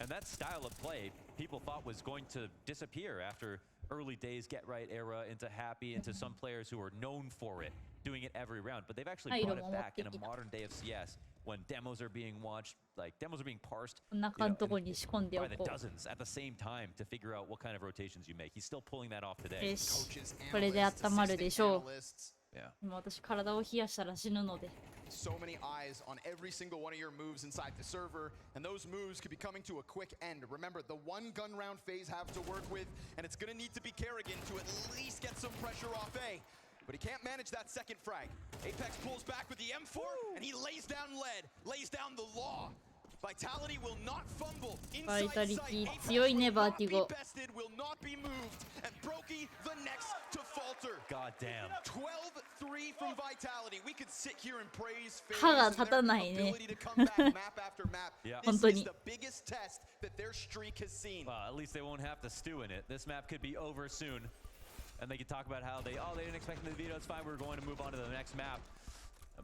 And that style of play, people thought was going to disappear after early days Get Right era into Happy, into some players who are known for it, doing it every round. But they've actually brought it back in a modern day of CS when demos are being watched, like demos are being parsed by the dozens at the same time to figure out what kind of rotations you make. He's still pulling that off today. これで温まるでしょう。今私体を冷やしたら死ぬので。 So many eyes on every single one of your moves inside the server, and those moves could be coming to a quick end. Remember, the 1 gun round FaZe have to work with, and it's going to need to be Kerrigan to at least get some pressure off A. But he can't manage that second frag. Apex pulls back with the M4, and he lays down lead, lays down the law. Vitality will not fumble inside sight. Apex will not be bested, will not be moved, and Brokey the next to falter. God damn. 12-3 from Vitality. We could sit here and praise FaZe 歯が立たないね。 and their ability to come back map after map. This is the biggest test that their streak has seen. Well, at least they won't have to stew in it. This map could be over soon. And they could talk about how they didn't expect the veto. It's fine. We're going to move on to the next map.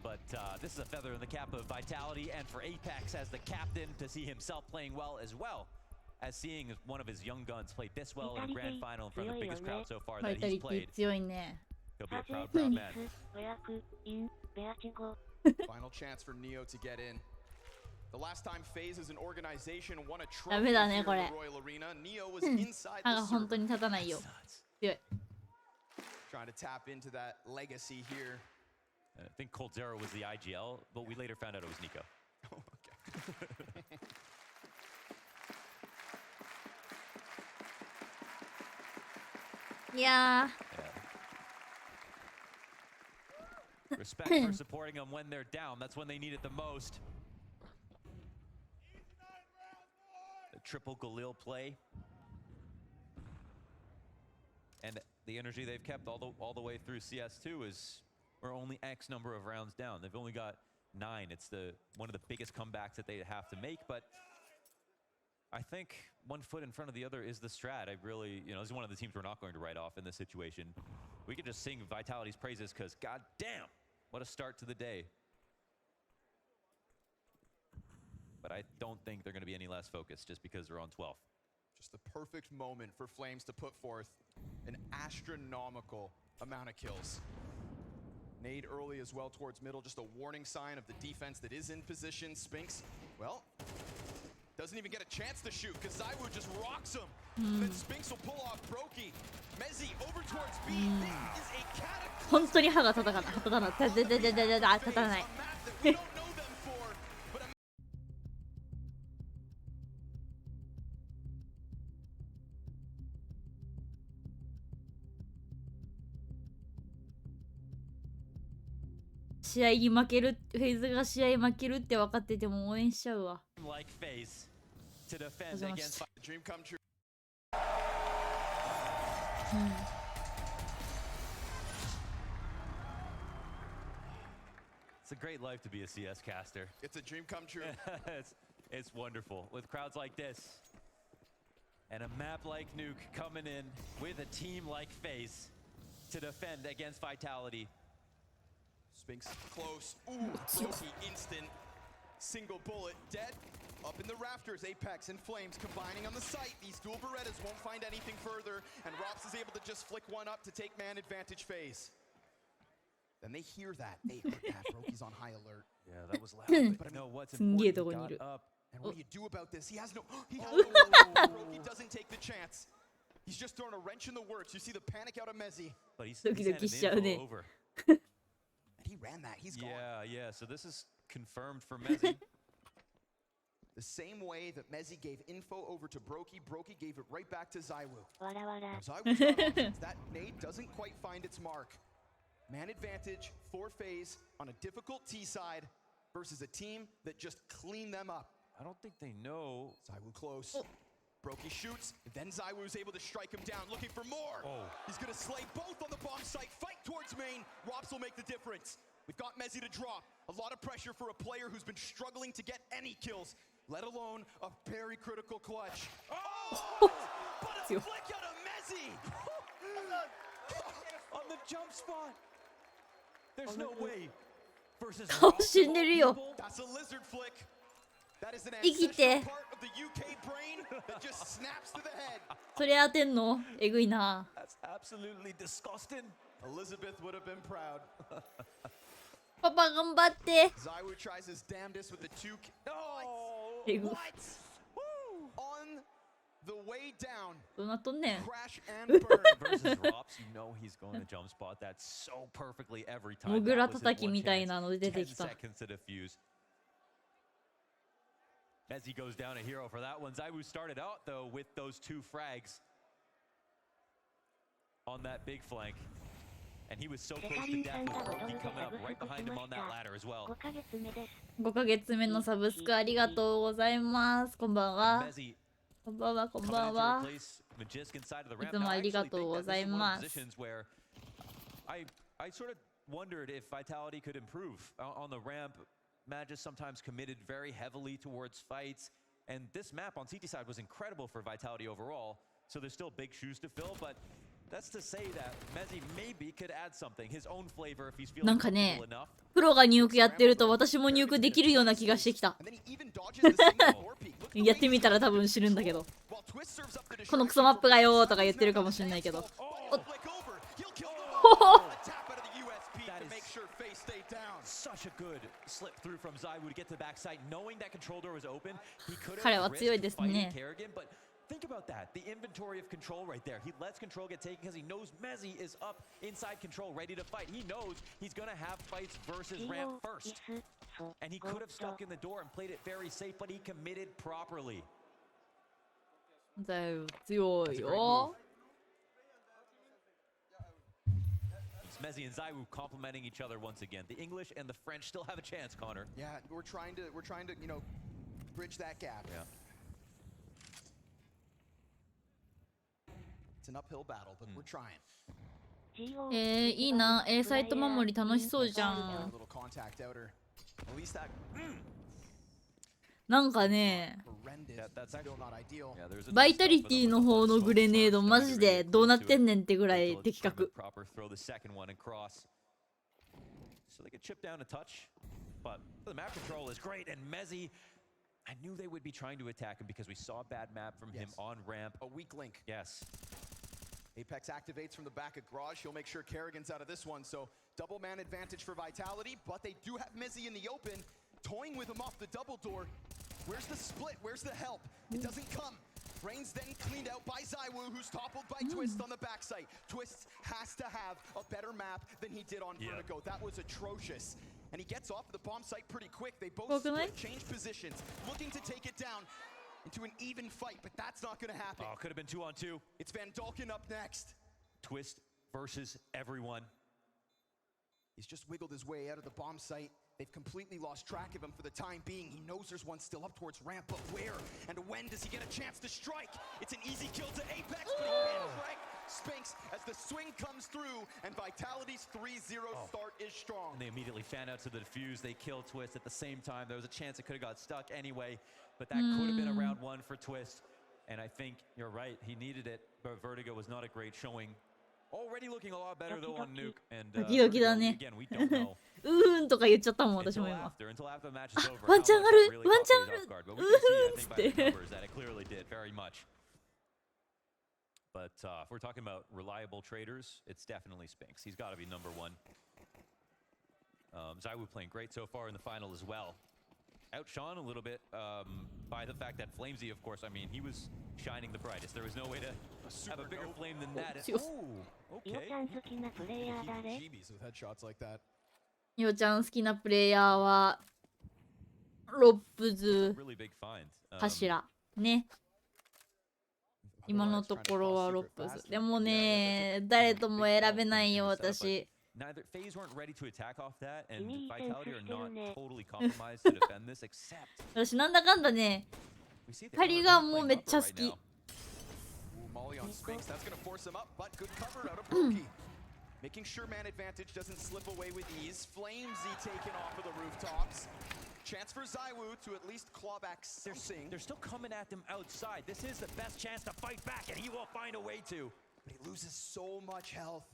But this is a feather in the cap of Vitality, and for Apex as the captain to see himself playing well as well as seeing one of his young guns play this well in a grand final in front of the biggest crowd so far バイ that タ he's リティ played. 強いね。 He'll be a サジ proud, ェ proud イ man. ス予約インベアチゴ Final chance for Neo to get in. The last time FaZe as an organization won a ダ trophy メ here だ in ね the これ。 Royal Arena, Neo was inside 歯 the が本当 server, に立たないよ。 Nuts. 強い。 trying to tap into that legacy here. I think Cold Zero was the IGL, but we later found out it was Nico. Oh, okay. いや Respect for supporting them when they're down. That's when they need it the most. The triple Galil play. And the energy they've kept all the way through CS2 is we're only X number of rounds down. They've only got 9. It's one of the biggest comebacks that they have to make, but I think one foot in front of the other is the strat. I really, this is one of the teams we're not going to write off in this situation. We could just sing Vitality's praises because god damn, what a start to the day. But I don't think they're going to be any less focused just because they're on 12th. Just the perfect moment for Flames to put forth an astronomical amount of kills. Nade early as well towards middle, just a warning sign of the defense that is in position. Spinks, well, doesn't even get a chance to shoot because Zywoo just rocks him. Then Spinks will pull off Brokey. Mezzi over towards B. This is a cataclysm. 本当に歯が立たない。立たない。立たない。 A map that we don't know them for, but a 試合に負ける、フェイズが試合負けるって分かってても応援しちゃうわ。 Like FaZe to defend お邪魔し against た。 dream come true. It's a great life to be a CS caster. It's a dream come true. it's wonderful with crowds like this and a map like Nuke coming in with a team like FaZe to defend against Vitality. Spinks close. Ooh, Brokey instant. Single bullet, dead. Up in the rafters, Apex and Flames combining on the site. These dual Berettas won't find anything further, and Rops is able to just flick one up to take man advantage phase. Then they hear that. They heard that. Brokey's on high alert. Yeah, that was loud. But no, what's すんげえ important, とこ he にい got る。 up. And what do you do about this? He has no. Brokey doesn't take the chance. He's just throwing a wrench in the works. You see the panic out of Mezzi. But he's ドキドキ handed しちゃう info ね。 over. And he ran that. He's gone. Yeah. So this is confirmed for Mezzi. The same way that Mezzi gave info over to Brokey, Brokey gave it right back to Zywoo. わらわら Now Zywoo's got options. That nade doesn't quite find its mark. Man advantage for FaZe on a difficult T side versus a team that just cleaned them up. I don't think they know. Zywoo close. Brokey shoots, and then Zywoo's able to strike him down, looking for more. Oh. He's gonna slay both on the bomb site, fight towards main. Rops will make the difference. We've got Mezzi to drop. A lot of pressure for a player who's been struggling to get any kills, let alone a very critical clutch. Oh! But a flick out of Mezzi! On the jump spot. There's no way. Versus 顔死んでるよ。 That's a lizard flick. That is an 生きて。 ancestral part of the UK brain that just snaps to the head. それ当てんのえぐいな。 That's absolutely disgusting. Elizabeth would have been proud. パパ頑張って。 Zywoo tries his damnedest with the two. Oh. えぐ。 What? On the way down, どうなっとんねん。 crash and burn. Versus Rops, you know he's going to jump spot that so perfectly every time. モグラ That was his 叩き one みたい chance. なの出てき 10た。 seconds to defuse. As he goes down a hero for that one. Zywoo started out though with those 2 frags on that big flank. And he was so close to death with Brokey coming up right behind him on that ladder as well. 5ヶ月目です5ヶ月目のサブスクありがとうございます。こんばんは。 Mezzi こんばんは、こん coming ば in ん to は。 replace Magisk inside of the い ramp. つ Now, も I あり actually がとう think ご that ざ this い is one ま of す。 the positions where I sort of wondered if Vitality could improve on the ramp. Magis sometimes committed very heavily towards fights, and this map on CT side was incredible for Vitality overall. So there's still big shoes to fill, but that's to say that Mezzi maybe could add something, his own flavor if he's な feeling んかね comfortable enough. プロがニュークやってると私もニュークできるような気がしてきた。 And then he even dodges the single door peek. Look at the やっ way て he's みたら多分知るんだけど。 while このクソマップがよーとか言ってるかもしれないけど。彼は強いですね。Think about that. The inventory of control right there. He lets control get taken because he knows Mezzi is up inside control, ready to fight. He knows he's going to have fights versus Ramp first. And he could have stuck in the door and played it very safe, but he committed properly. 強いよ。Mezzi and Zaiwu complementing each other once again. The English and the French still have a chance, Connor. Yeah, we're trying to, you know, bridge that gap. Yeah. It's an uphill battle, but we're trying. いいな。A サイト守り楽しそうじゃん。なんかね、バイタリティの方のグレネードマジでどうなってんねんってぐらい的確。I knew they would be trying to attack him because we saw a bad map from him on ramp. A weak link. Yes. Apex activates from the back of Garage. He'll make sure Kerrigan's out of this one. So double man advantage for Vitality, but they do have Mizzy in the open, toying with him off the double door. Where's the split? Where's the help? It doesn't come. Brains then cleaned out by Zaiwu, who's toppled by Twist on the backside. Twist has to have a better map than he did on Vertigo. That was atrocious. And he gets off the bomb site pretty quick. They both split, change positions, looking to take it down into an even fight, but that's not going to happen. Oh, could have been 2-on-2. It's Van Dalken up next. Twist versus everyone. He's just wiggled his way out of the bomb site. They've completely lost track of him for the time being. He knows there's one still up towards ramp, but where and when does he get a chance to strike? It's an easy kill to Apex, but he can't strike. Spinks as the swing comes through, and Vitality's 3-0 start is strong. And they immediately fan out to the defuse. They kill Twist at the same time. There was a chance it could have got stuck anyway, but that could have been a round one for Twist. And I think you're right. He needed it, but Vertigo was not a great showing. Already looking a lot better though on Nuke. And Vertigo, again, we don't know. とか言っちゃったもん私も今。ワンチャンある、ワンチャンある。つって。But if we're talking about reliable traders, it's definitely Spinks. He's got to be number one. Zaiwu playing great so far in the final as well. Outshone a little bit by the fact that Flamesy, of course, I mean, he was shining the brightest. There was no way to have a bigger flame than that. Oh, okay. GBs with headshots like that. よちゃん好きなプレイヤーはロップズ柱ね。今のところはロップズ。でもね、誰とも選べないよ私。Neither FaZe weren't ready to attack off that, and Vitality are not totally compromised to defend this, except 私なんだかんだね、パリがもうめっちゃ好き。Making sure man advantage doesn't slip away with ease. Flamesy taken off of the rooftops. Chance for Zaiwu to at least claw back something. They're still coming at them outside. This is the best chance to fight back, and he will find a way to. But he loses so much health.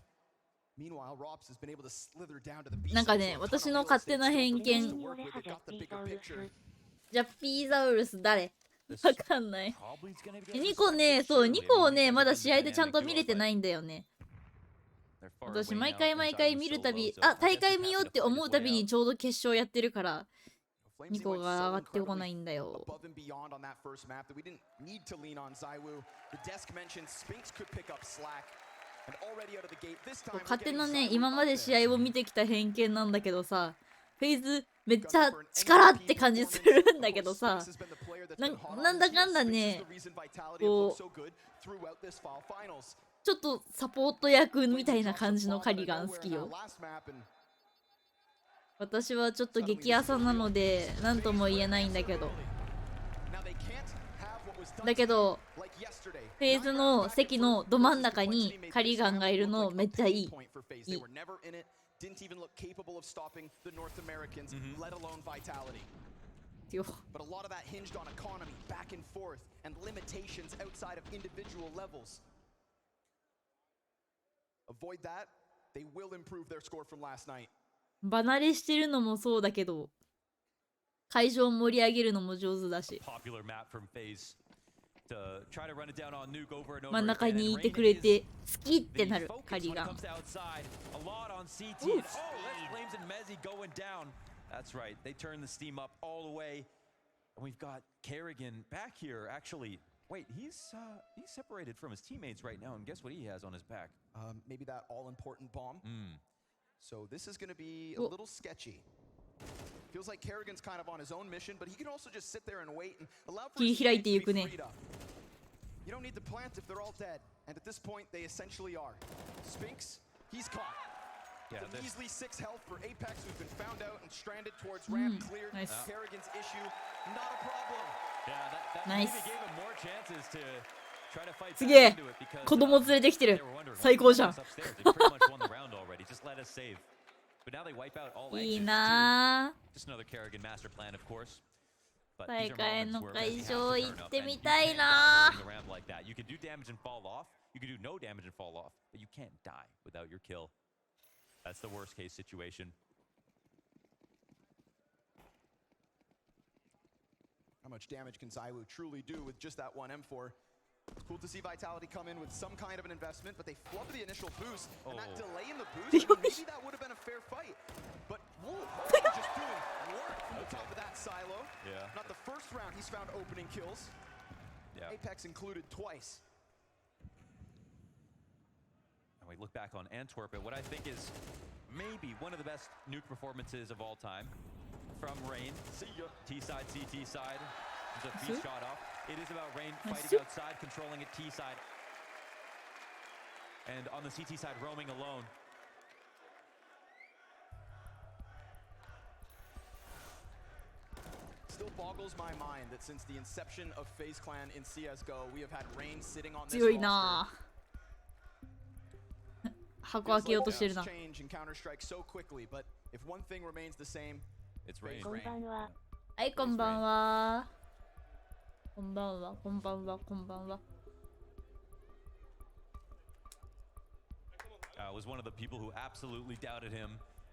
Meanwhile, Robs has been able to slither down to the beast. なんかね、私の勝手な偏見。ジャッピーザウルス誰？わかんない。ニコね、そう、ニコをね、まだ試合でちゃんと見れてないんだよね。私毎回見るたび、あ、大会見ようって思うたびにちょうど決勝やってるからニコが上がってこないんだよ。勝手なね、今まで試合を見てきた偏見なんだけどさ、フェイズめっちゃ力って感じするんだけどさ、なんだかんだね、こうちょっとサポート役みたいな感じのカリガン好きよ。私はちょっと激浅なので何とも言えないんだけど、フェーズの席のど真ん中にカリガンがいるのめっちゃいい。Didn't even look capable of stopping the North Americans, let alone Vitality. But a lot of that hinged on economy, back and forth, and limitations outside of individual levels. Avoid that, they will improve their score from last night. 離れしてるのもそうだけど、会場を盛り上げるのも上手だし。to try to run it down on Nuke over and over 真ん中 again, に and いて Rain くれ is て好きってな the る focus カリ when ガ it ン comes to outside. A lot on CT. Ooh. And, that's Flames and Mezzi going down. That's right. They turn the steam up all the way. And we've got Kerrigan back here. Actually, wait, he's separated from his teammates right now. And guess what he has on his back? Maybe that all-important bomb. So this is going to be a Whoa. little sketchy. Feels like Kerrigan's kind of on his own mission, but he can also just sit there and wait and allow for his 切り開いて teammates い to く be ね freed up. You don't need to plant if they're all dead. And at this point, they essentially are. Spinks, he's caught. Yeah, With a this- measly 6 health for Apex, who've been found out and stranded towards ramp cleared. nice. Kerrigan's issue, not a problem. Yeah, that Nice. maybe gave him more chances to try to fight す back げえ into it because 子供連れてきて they る were wondering, 最 why 高じゃ did ん they let us upstairs? They pretty much won the round already. Just let us save. But now they wipe out all いい exits too. な Just another Kerrigan master plan, of course. But 大 these are 会 moments の where Messi 会 has 場 to 行 turn っ up, て and み you たい can't な die early in the round like that. You can do damage and fall off. You can do no damage and fall off, but you can't die without your kill. That's the worst case situation. How much damage can Zaiwu truly do with just that one M4? It's cool to see Vitality come in with some kind of an investment, but they flub the initial boost, and that delay in the boost, I mean, maybe that would have been a fair fight. But Wolf just doing work from the top of that silo. Yeah. Not the first round he's found opening kills. Yeah. Apex included twice. And we look back on Antwerp, and what I think is maybe one of the best nuke performances of all time from Rain. See ya. T side, CT side. There's a feed shot off. It is about Rain Nice. fighting outside, controlling it T side. And on the CT side, roaming alone. Still boggles my mind that since the inception of FaZe Clan in CSGO, we have had Rain sitting on this 強い roster. な箱開けようとしてるな Change in Counter-Strike so quickly, but if one thing remains the same, It's Rain. こんばんは。はいこんばんはこんばんはこんばんはこんばんは Was one of the people who absolutely doubted him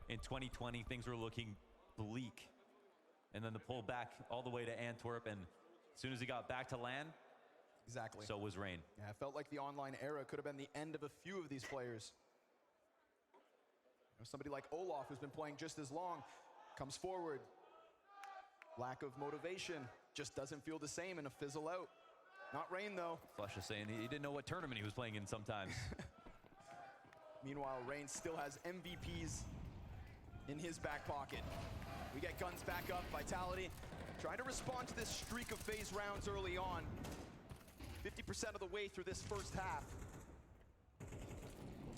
in 2020. Things were looking bleak. And then the pull back all the way to Antwerp, and as soon as he got back to LAN, exactly. so was Rain. Yeah, it felt like the online era could have been the end of a few of these players. You know, somebody like Olaf, who's been playing just as long, comes forward. Lack of motivation, just doesn't feel the same and a fizzle out. Not Rain, though. Flush is saying he didn't know what tournament he was playing in sometimes. Meanwhile, Rain still has MVPs in his back pocket. We get guns back up, Vitality trying to respond to this streak of FaZe rounds early on. 50% of the way through this first half.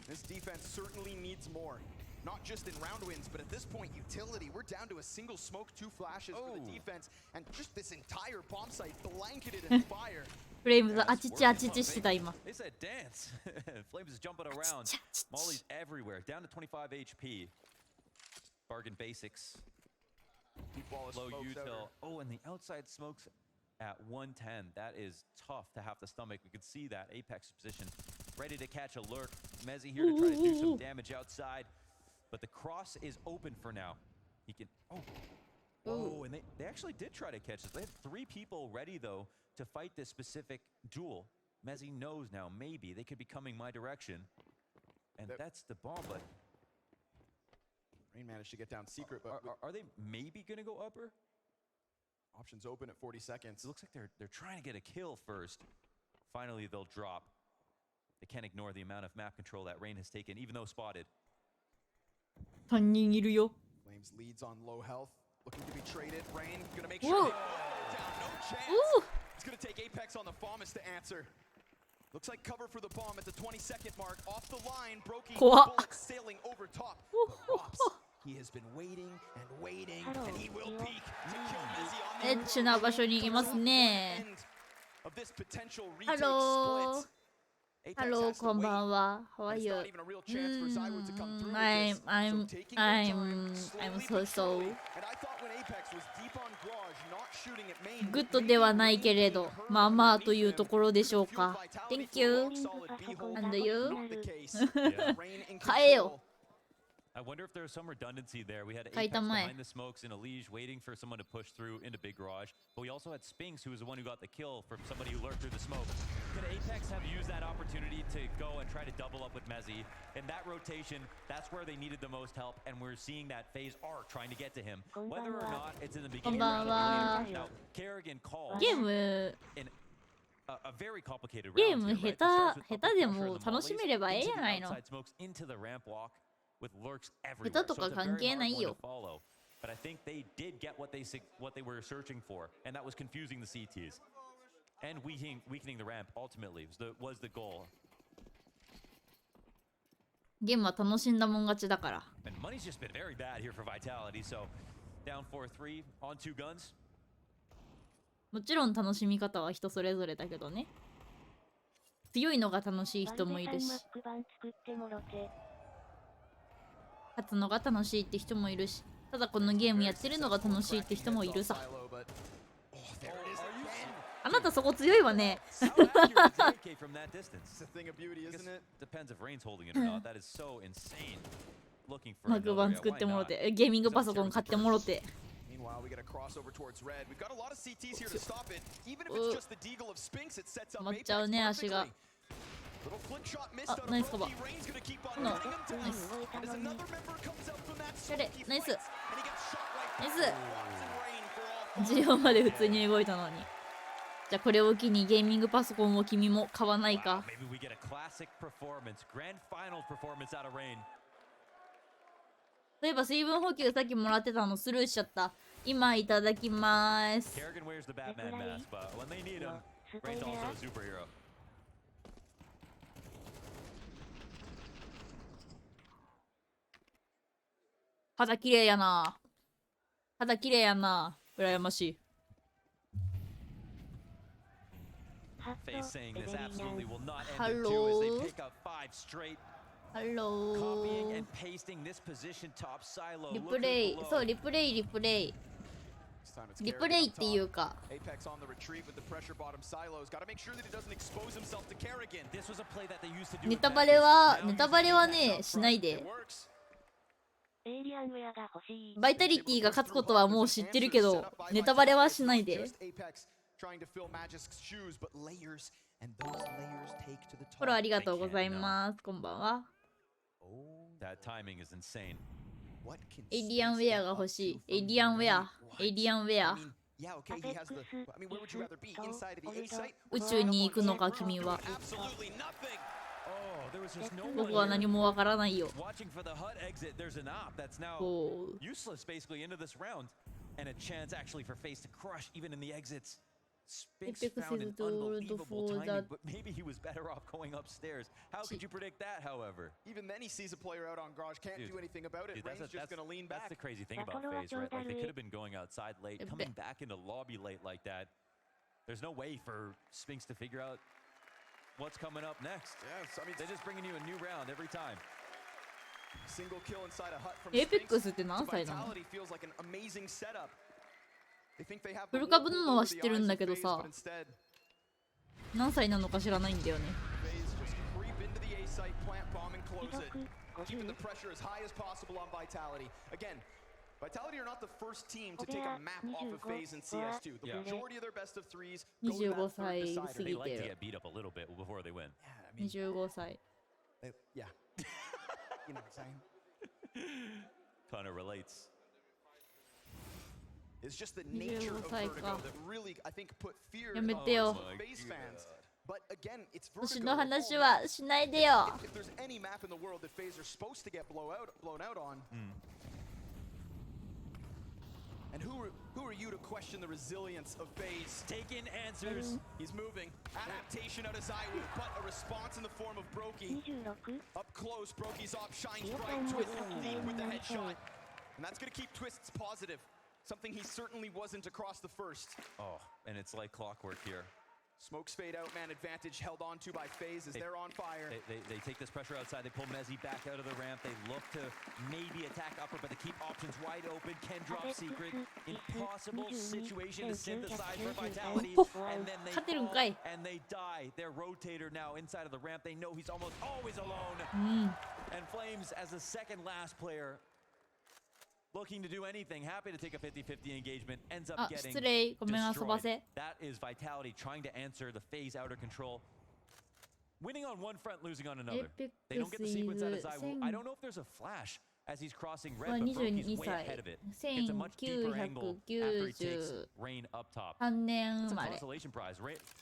This defense certainly needs more. Not just in round wins, but at this point, utility. We're down to a single smoke, 2 flashes for the defense, and just this entire bomb site blanketed in fire. フレームズあちちあちちしてた今 They said dance. Flames is jumping around. Molly's everywhere. Down to 25 HP. Bargain basics. Deep wall of Low smokes out util. here. Oh, and the outside smokes at 110. That is tough to have to stomach. We can see that Apex position ready to catch a lurk. Mezzi here to try to do some damage outside. But the cross is open for now. He can... Oh, and they actually did try to catch this. They had 3 people ready, though, to fight this specific duel. Mezzi knows now, maybe they could be coming my direction. And that's the bomb, but... Rain managed to get down secret, but Are they maybe going to go upper? options open at 40 seconds. It looks like they're trying to get a kill first. Finally, they'll drop. They can't ignore the amount of map control that Rain has taken, even though spotted. 3人いるよ Flames leads on low health, looking to be traded. Rain gonna make Whoa. sure they down, no chance. Ooh. It's gonna take Apex on the FAMAS to answer. Looks like cover for the bomb at the 22nd mark. Off the line, Brokey What? bullet sailing over top. But Rops, he has been waiting and waiting, and he will peak to kill Mizzy on the エッチな場所にいますね end of this potential retake Hello. split. Apex Hello has to こん wait. ばんは How are It's you? not even a real chance for ZywOo to come through with I'm this. So taking their time, I'm slowly so but so surely. And I thought when Apex was deep on garage, not shooting at main, グッドではないけれどまあまあというところでしょうか Thank you And you? 変えよ I wonder if there's some redundancy there. We had Apex 書いた前 behind the smokes and Elige waiting for someone to push through into Big Garage. But we also had Spinks, who was the one who got the kill from somebody who lurked through the smoke. Could Apex have used that opportunity to go and try to double up with Mezzi? In that rotation, that's where they needed the most help, and we're seeing that FaZe are trying to get to him. Whether or not it's in the beginning Konbanwa. round or later. Now, Kerrigan calls ゲーム in a very complicated ゲー round ム here, 下 right? 手 It starts with 下 upper 手で pressure も and the 楽し mollies めればええ into や the ないの。 outside smokes into the ramp walk with lurks 下 everywhere. 手と So か it's a 関 very 係 hard ない one よ to。follow. But I think they did get what they were searching for, and that was confusing the CTs and weakening the ramp. Ultimately, was the goal. ゲームは楽しんだもん勝ちだから。 And money's just been very bad here for Vitality. So down 4-3 on 2 guns. もちろん楽しみ方は人それぞれだけどね。強いのが楽しい人もいるし、マック版作ってもろて。勝つのが楽しいって人もいるし、ただこのゲームやってるのが楽しいって人もいるさ。あなたそこ強いわね。 How accurate is the AK from that distance? It's a thing of beauty, isn't it? Depends if Rain's holding it or not. That is so insane. Looking for マーク another. 版 Yeah, 作っ why てもろ not? て、ゲーミングパソコン買ってもろて。 Meanwhile, we get a crossover towards red. We've got a lot of CTs here to stop it. Even if it's just the deagle of Spinks, it sets up 止まっ Apex ちゃうね、足が。 perfectly. Little flick shot missed あ、 out of ナイスカバー。 Brokey. Rain's gonna keep on の running him ナイス。 down. As another member comes out from that やれ smoke, he ナイス fights, and he gets shot right ナイ back. ス Watson Rain for all 需要まで普通に動いたのに。じゃあこれを機にゲーミングパソコンを君も買わない Wow, か。 maybe we get a classic performance, grand finals performance out of Rain. そういえば水分補給さっきもらってたのスルーしちゃった。今いただきます。 Kerrigan wears the Batman mask, but when they need him, Rain's also a superhero. 肌綺麗やな。肌綺麗やな。羨ましい。Face saying this absolutely will not end in ハ 2 as ロ they ー。 pick up 5 straight. ハロ Copying ー and。pasting this position top silo. リ Look プ at レイ、 below. そう、リプレイ、リプレイ。 This time it's リ Kerrigan プレイ up っていう top. か、 Apex on the retreat with the pressure bottom silos. Gotta make sure that he doesn't expose himself to Kerrigan. This was a play that they used to do. ネ with タバレは、 Magnus. Now ネ he's タバレは using ね、 that しない It で。 works. エイリアンウェアが欲しい。バイタリティが勝つことはもう知ってるけど、ネタバレはしないで。 Trying to fill Magic's shoes, but layers, and those layers take to the フォローあ top. りがとうございます。こんばんは。 That timing is insane. What can エイリアンウェアが欲しい。エイリアンウェア。エイリアンウェア。 Yeah, okay, he has the. I mean, where would you rather be? Inside of the A site? 宇宙に行くのか、君は。 Absolutely nothing. Oh, there was just no 僕は one 何もわからないよ。 watching for the HUD exit. There's an op that's now ほう。 useless basically into this round, and a chance actually for FaZe to crush even in the exits. Spinks Apex found is an told unbelievable for timing, that- but maybe he was better off going upstairs. How could you predict that, however? Even then, he sees a player out on garage, can't Dude, do anything about it. Dude, Rain's just gonna lean that's back. the crazy thing about Battle FaZe, right? Like, they Royale. could have been going outside late, Yeah, coming but- back into lobby late like that. There's no way for Spinks to figure out what's coming up next. Yes, I mean, They're just bringing you a new round every time. single kill inside a hut from エイペック Spinks スって何 to 歳なの？ Vitality feels like an amazing setup. They think they have フ the ル株 wool な pulled のは over 知っ the てるん eyes だ of けど FaZe, さ but、instead, 何歳なのか知らないんだよね。 FaZe just creep into the A site, plant bomb, and close it. 既読 Keeping the 50。 pressure as high as possible on Vitality. Again, Vitality are not the first team to take a map off of FaZe in CS2. The Yeah. majority of their best of threes go to 25 that third 歳 decider. 過 They ぎ like て to る。 get beat up a little bit before they win. Yeah, I mean, 25歳。 yeah. You know what I'm saying? Kind of relates. It's just the nature of 25歳 Vertigo か。 that really, I think, put fear や in め the てよ。 hearts of FaZe fans. But again, it's 星 Vertigo. の of all 話 maps. はしないでよ。 If there's any map in the world that FaZe are supposed to get blown out on, and who are you to question the resilience of FaZe? Taking answers. He's moving. Adaptation out of aceu, but a response in the form of Brokey. 26。 Up close, Brokey's op shines Yeah, bright. I'm Twist not deep with the really headshot. And that's going to keep Twists positive. Something he certainly wasn't across the first. Oh, and it's like clockwork here. Smokes fade out, man advantage held on to by FaZe as they're on fire. They take this pressure outside, they pull Mezzi back out of the ramp, they look to maybe attack upper, but they keep options wide open. Can drop secret. Impossible situation to synthesize for Vitality. And then they die. Their rotator now inside of the ramp. They know he's almost always alone. And Flames as the second last player looking to do anything, happy to take a 50-50 engagement, ends up getting destroyed. That is Vitality trying to answer the FaZe outer control. Winning on one front, losing on another. They don't get the sequence out of ZywOo. I don't know if there's a flash as he's crossing red, but Broky's way ahead of it. It's a much deeper angle after he takes Rain up top. It's a consolation prize.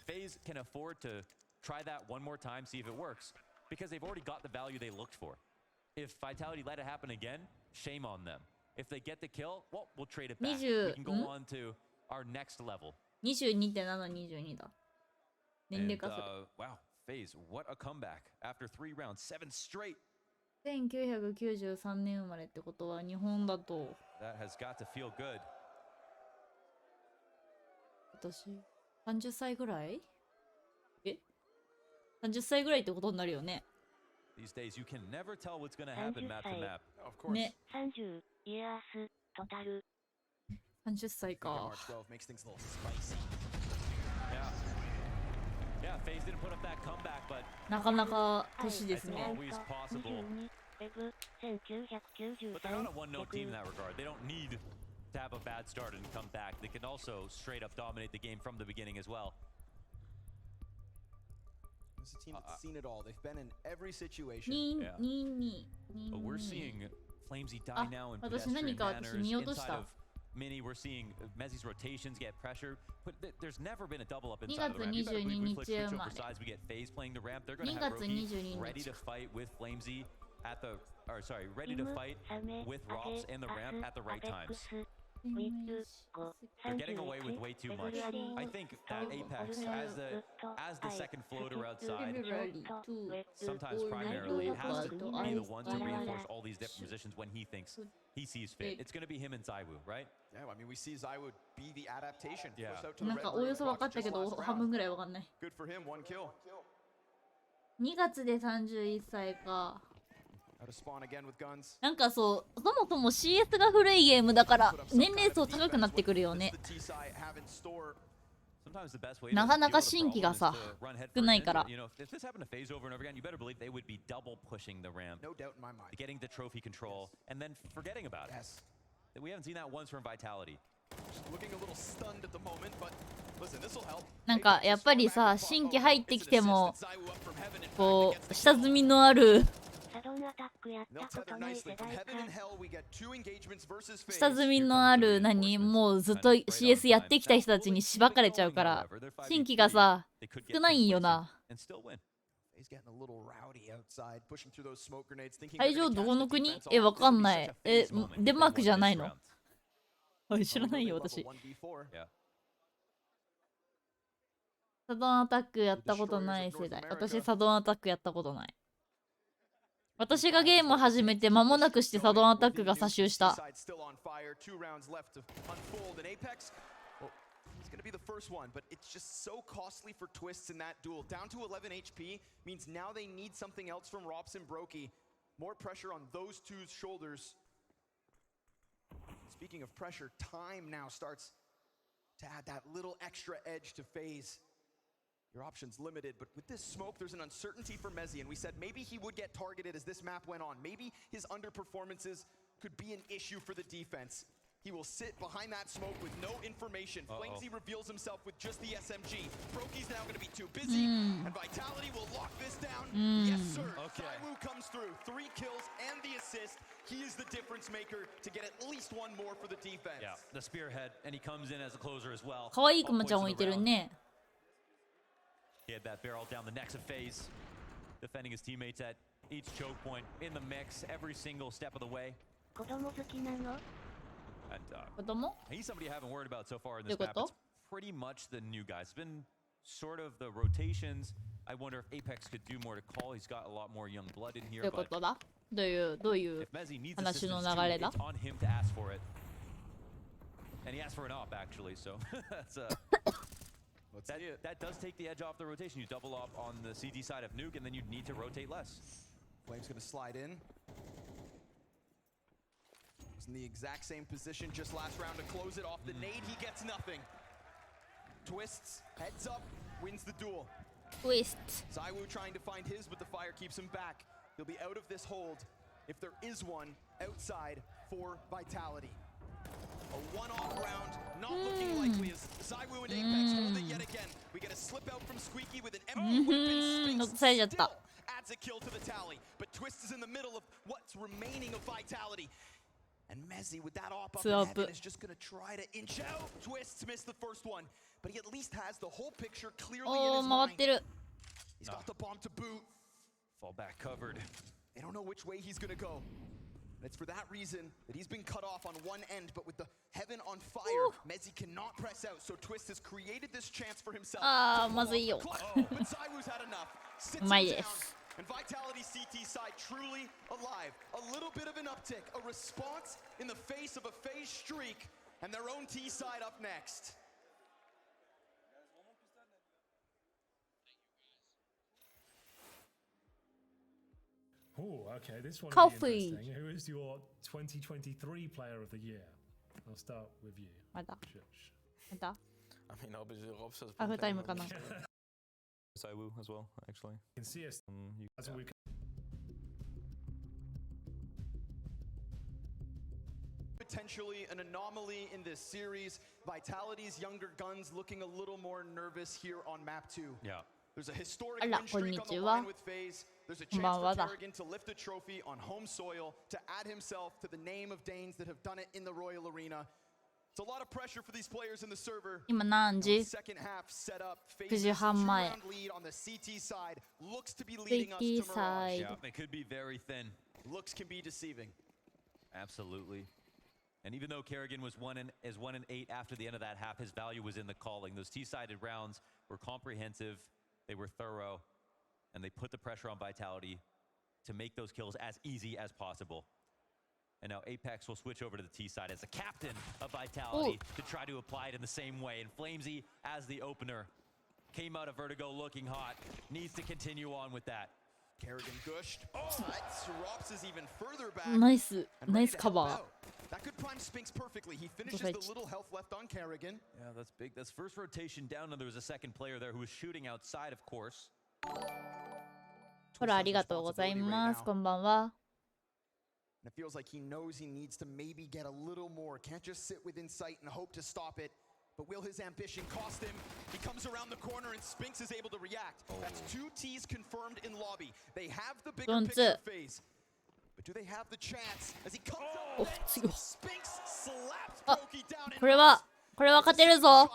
FaZe can afford to try that one more time, see if it works, because they've already got the value they looked for. If Vitality let it happen again, shame on them. If they get the kill, well, we'll trade it back. We can go on to our next level. 22.722だ。年齢化する。 Wow, FaZe, what a comeback. After 3 rounds, 7 straight. 1993年生まれってことは日本だと That has got to feel good. 私30歳ぐらい？30歳ぐらいってことになるよね。 These days, you can never tell what's going to happen map to map. Of course. ね。30 years トタル。30歳か。 March 12 makes things a little spicy. Yeah, FaZe didn't put up that comeback, but なかなか年です it's ね。 always possible. 1993 But they're not a one-note team in that regard. They don't need to have a bad start and come back. They can also straight up dominate the game from the beginning as well. It's a team that's seen it all. They've been in every situation. 2-2-2-2 But we're seeing Flamesy die now in 私何 pedestrian か私 manners 見落とし inside た of Mini. We're seeing Mezzi's rotations get pressure, but there's never been a double up 2 inside of the 月 ramp. You better 22 believe we flip 日 switch 生 over まれ sides. We get FaZe playing the ramp. They're going 2 to have 月 Roki 22 ready 日 to fight with Flamesy at the, or sorry, ready to fight with Rops in the ramp at the right times. They're getting away with way too much. I think that Apex, as the second floater outside, sometimes primarily has to be the one to reinforce all these different positions when he thinks he sees fit. It's going to be him and ZywOo, right? Yeah, I mean, we see ZywOo be the adaptation. Yeah. Push out to the なん red かお room, よそ分か watch った just けど last 半 round. 分ぐらい分かんない。 Good for him, 1 kill. 2月で31歳か。 Out of spawn again with guns. なんかそう、そもそも CS が古いゲームだから年齢層高くなってくるよね。 Sometimes the best way な to かな deal か with the 新規 problem が is さ to run head 少 first ない into か it. ら。 You know, if this happened to FaZe over and over again, you better believe they would be double pushing the ramp, No doubt in my mind. getting the trophy control, and then forgetting about it. Yes. We haven't seen that once from Vitality. Just looking a little stunned at the moment, but listen, this will help. なんかやっぱりさ、新規入ってきてもこう下積みのあるサドンアタックやったことない世代か。下積みのあるもうずっと CS やってきた人たちにしばかれちゃうから新規がさ少ないんよな。会場どこの国？わかんない。デンマークじゃないの？知らないよ私。サドンアタックやったことない世代。私サドンアタックやったことない。私がゲームを始めて間もなくしてサドンアタックが差しした。It's going to be the first one, but it's just so costly for Twists in that duel. Down to 11 HP means now they need something else from Rops and Broky. More pressure on those two's shoulders. Speaking of pressure, time now starts to add that little extra edge to FaZe. Your options limited, but with this smoke, there's an uncertainty for Mezzi, and we said maybe he would get targeted as this map went on. Maybe his underperformances could be an issue for the defense. He will sit behind that smoke with no information. Flamesy reveals himself with just the SMG. Broky's now going to be too busy, and Vitality will lock this down. Yes, sir. ZywOo comes through. 3 kills and the assist. He is the difference maker to get at least one more for the defense. Yeah, the spearhead, and he comes in as a closer as well. 可愛いクマちゃん置いてるね。He had that barrel down the necks of FaZe, defending his teammates at each choke point, in the mix, every single step of the way. 子供好きなの？ And 子供？ he's somebody I haven't worried about so far in this map. It's pretty much the new guy. It's been sort of the rotations. I wonder if Apex could do more to call. He's got a lot more young blood in here. どういうことだ？どういう If Mezzi needs 話 assistance の too, 流れだ？ it's on him to ask for it. And he asked for an op actually, so that's That does take the edge off the rotation. You double up on the CT side of Nuke, and then you need to rotate less. Flame's gonna slide in. He's in the exact same position just last round to close it off the nade. He gets nothing. Twists, heads up, wins the duel. Twist. Zaiwu trying to find his, but the fire keeps him back. He'll be out of this hold, if there is one, outside for Vitality. A one-off round, not looking likely as Zaiwu and Apex hold it yet again. We get a slip out from Squeaky with an empty weapon. Spinks still adds a kill to the tally, but Twist is in the middle of what's remaining of Vitality. And Mezzi with that op up in heaven is just gonna try to inch out. Twists missed the first one, but he at least has the whole picture clearly in his mind. He's got the bomb to boot. Fall back covered. They don't know which way he's gonna go. And it's for that reason that he's been cut off on one end, but with the heaven on fire, Mezzi cannot press out, so Twist has created this chance for himself. But Zaiwu's had enough. Sits him down. And Vitality CT side truly alive. A little bit of an uptick, a response in the face of a phase streak, and their own T side up next. Oh, okay, this one Coffee. will be interesting. Who is your 2023 Player of the Year? I'll start with you. Shush. I mean, obviously, Rob says Zaiwu as well, actually. You can see us. That's what we can. Potentially an anomaly in this series. Vitality's younger guns looking a little more nervous here on map 2. Yeah. There's a historic win streak on the line with FaZe. There's a chance for Kerrigan to lift a trophy on home soil, to add himself to the name of Danes that have done it in the Royal Arena. It's a lot of pressure for these players in the server. Second half set up. FaZe's 2-round lead on the CT side looks to be leading us to Mirage. Yeah, it could be very thin. Looks can be deceiving. Absolutely. And even though Kerrigan was 1-8 after the end of that half, his value was in the calling. Those T-sided rounds were comprehensive, they were thorough, and they put the pressure on Vitality to make those kills as easy as possible. And now Apex will switch over to the T side as the captain of Vitality to try to apply it in the same way. And Flamesy, as the opener, came out of Vertigo looking hot, needs to continue on with that. Kerrigan gushed. Rops is even further back. Nice cover. That could prime Spinks perfectly. He finishes the little health left on Kerrigan. Yeah, that's big. That's first rotation down, and there was a second player there who was shooting outside, of course. ほら、ありがとうございます。こんばんは。 It feels like he knows he needs to maybe get a little more. Can't just sit within sight and hope to stop it. But will his ambition cost him? He comes around the corner and Spinks is able to react. That's 2 T's confirmed in lobby. They have the bigger picture phase. But do they have the chance as he comes out? Spinks slaps Brokey down. これは勝てるぞ。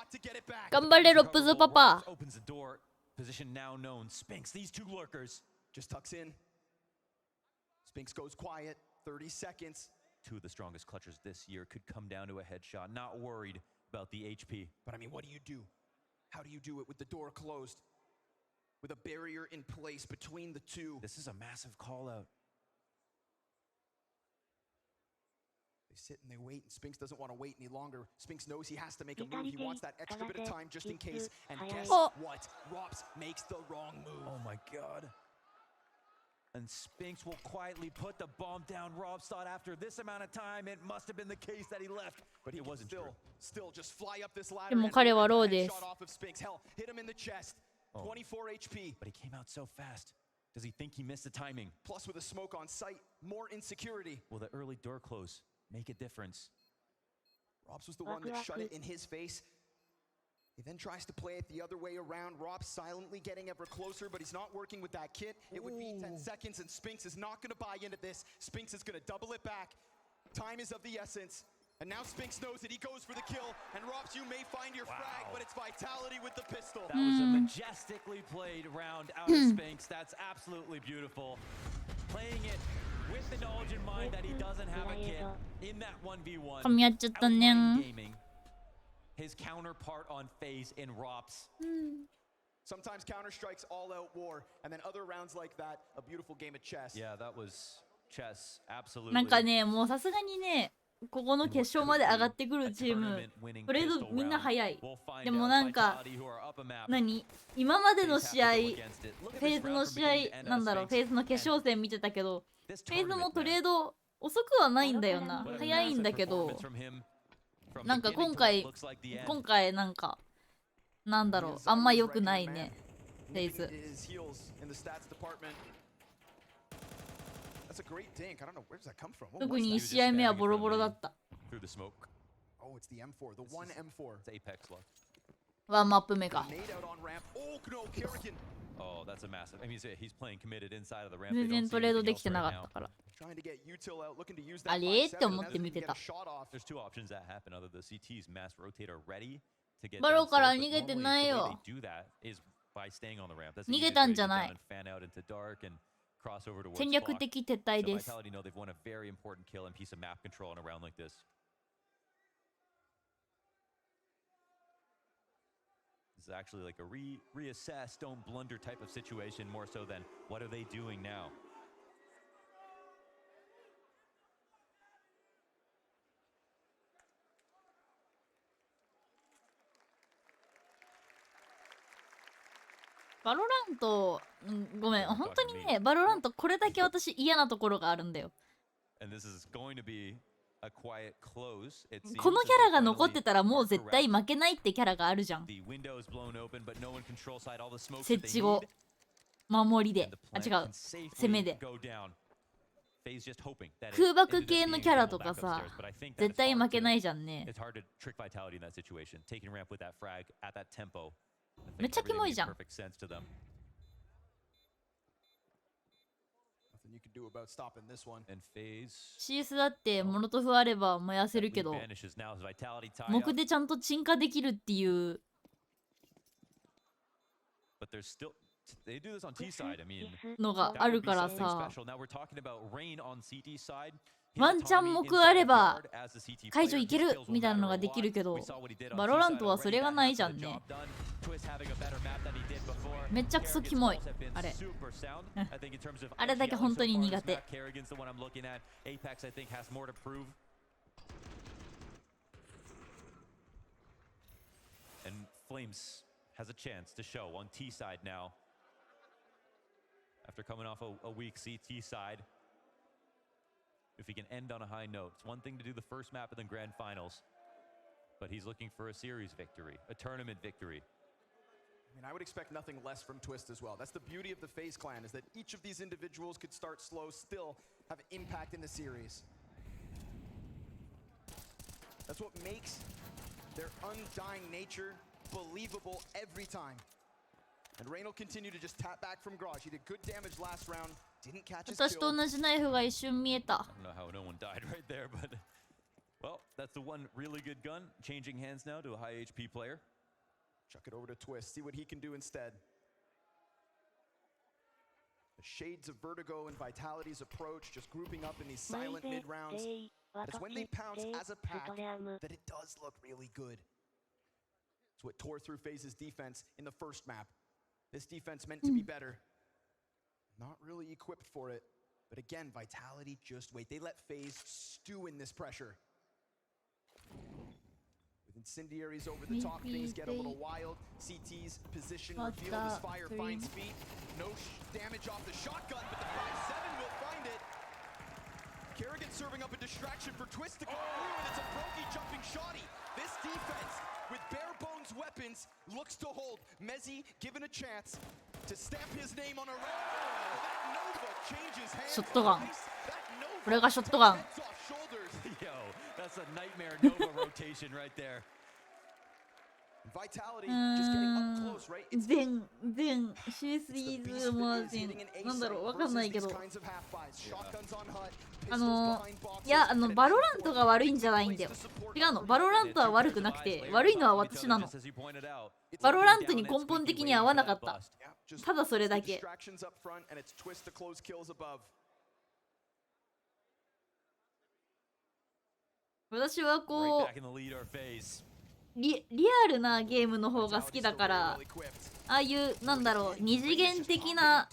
頑張れロップズパパ。 Opens the door. Position now known. Spinks, these 2 lurkers. Just tucks in. Spinks goes quiet. 30 seconds. 2 of the strongest clutchers this year could come down to a headshot. Not worried about the HP. But I mean, what do you do? How do you do it with the door closed? With a barrier in place between the 2. This is a massive call out. They sit and they wait, and Spinks doesn't want to wait any longer. Spinks knows he has to make a move. He wants that extra bit of time just in case. And guess what? Rops makes the wrong move. Oh my god. And Spinks will quietly put the bomb down. Robs thought after this amount of time, it must have been the case that he left. But he wasn't still just fly up this ladder. でも彼はローです。 Shot off of Spinks. Hell, hit him in the chest. 24 HP. But he came out so fast. Does he think he missed the timing? Plus with a smoke on sight, more insecurity. Will the early door close make a difference? Robs was the one that shut it in his face. He then tries to play it the other way around. Robs silently getting ever closer, but he's not working with that kit. It would be 10 seconds, and Spinks is not going to buy into this. Spinks is going to double it back. Time is of the essence. And now Spinks knows that he goes for the kill. And Robs, you may find your frag, but it's Vitality with the pistol. That was a majestically played round out of Spinks. That's absolutely beautiful. Playing it with the knowledge in mind that he doesn't have a kit in that 1v1. 噛み合っちゃったね。 His counterpart on FaZe in Rops. Sometimes Counter-Strike's all-out war, and then other rounds like that, a beautiful game of chess. Yeah, that was chess, absolutely. なんかね、もうさすがにね、ここの決勝まで上がってくるチームトレードみんな早い。でもなんか今までの試合フェーズの試合なんだろう、フェーズの決勝戦見てたけど、フェーズもトレード遅くはないんだよな、早いんだけど、なんか今回なんかなんだろう、あんま良くないねフェーズ。特に1試合目はボロボロだった。ワンマップ目か。全然トレードできてなかったから。あれって思って見てた。バロから逃げてないよ。逃げたんじゃない。戦略的撤退です。It's actually like a reassess, don't blunder type of situation more so than what are they doing now? バロラント、ごめん、本当にね、バロラントこれだけ私嫌なところがあるんだよ。このキャラが残ってたらもう絶対負けないってキャラがあるじゃん。設置後守りで、あ、違う、攻めで空爆系のキャラとかさ、絶対負けないじゃんね。めっちゃキモいじゃん。CS だってモロトフあれば燃やせるけど、木でちゃんと鎮火できるっていうのがあるからさ、ワンチャン木あれば解除いけるみたいなのができるけど、バロラントはそれがないじゃんね。めっちゃクソキモいあれあれだけ本当に苦手。Flames has a chance to show on T side now after coming off a weak CT side. If he can end on a high note, it's one thing to do the first map of the grand finals, but he's looking for a series victory, a tournament victory. I mean, I would expect nothing less from Twist as well. That's the beauty of the FaZe clan, is that each of these individuals could start slow, still have impact in the series. That's what makes their undying nature believable every time. And Rain will continue to just tap back from Garage. He did good damage last round. Didn't catch his kill. 私と同じナイフが一瞬見えた。I don't know how no one died right there, but well, that's the one really good gun. Changing hands now to a high HP player. Chuck it over to Twist. See what he can do instead. The shades of Vertigo and Vitality's approach, just grouping up in these silent mid rounds. It's when they pounce as a pack that it does look really good. It's what tore through FaZe's defense in the first map. This defense meant to be better. Not really equipped for it. But again, Vitality just wait. They let FaZe stew in this pressure. With incendiaries over the top, things get a little wild. CT's position revealed as fire finds feet. No damage off the shotgun, but the 5-7 will find it. Kerrigan serving up a distraction for Twist to go through, and it's a Brokey jumping shotty. This defense, with bare bones weapons, looks to hold. Mezzi given a chance to stamp his name on a round. That Nova changes hands. ショットガン。これがショットガン。Yo, that's a nightmare Nova rotation right there. Vitality just getting up close, right? 全 C3 もなんだろう、わかんないけど、いや、バロラントが悪いんじゃないんだよ。違うの、バロラントは悪くなくて、悪いのは私なの。バロラントに根本的に合わなかった。ただそれだけ。私はこうリアルなゲームの方が好きだから、ああいうなんだろう、二次元的な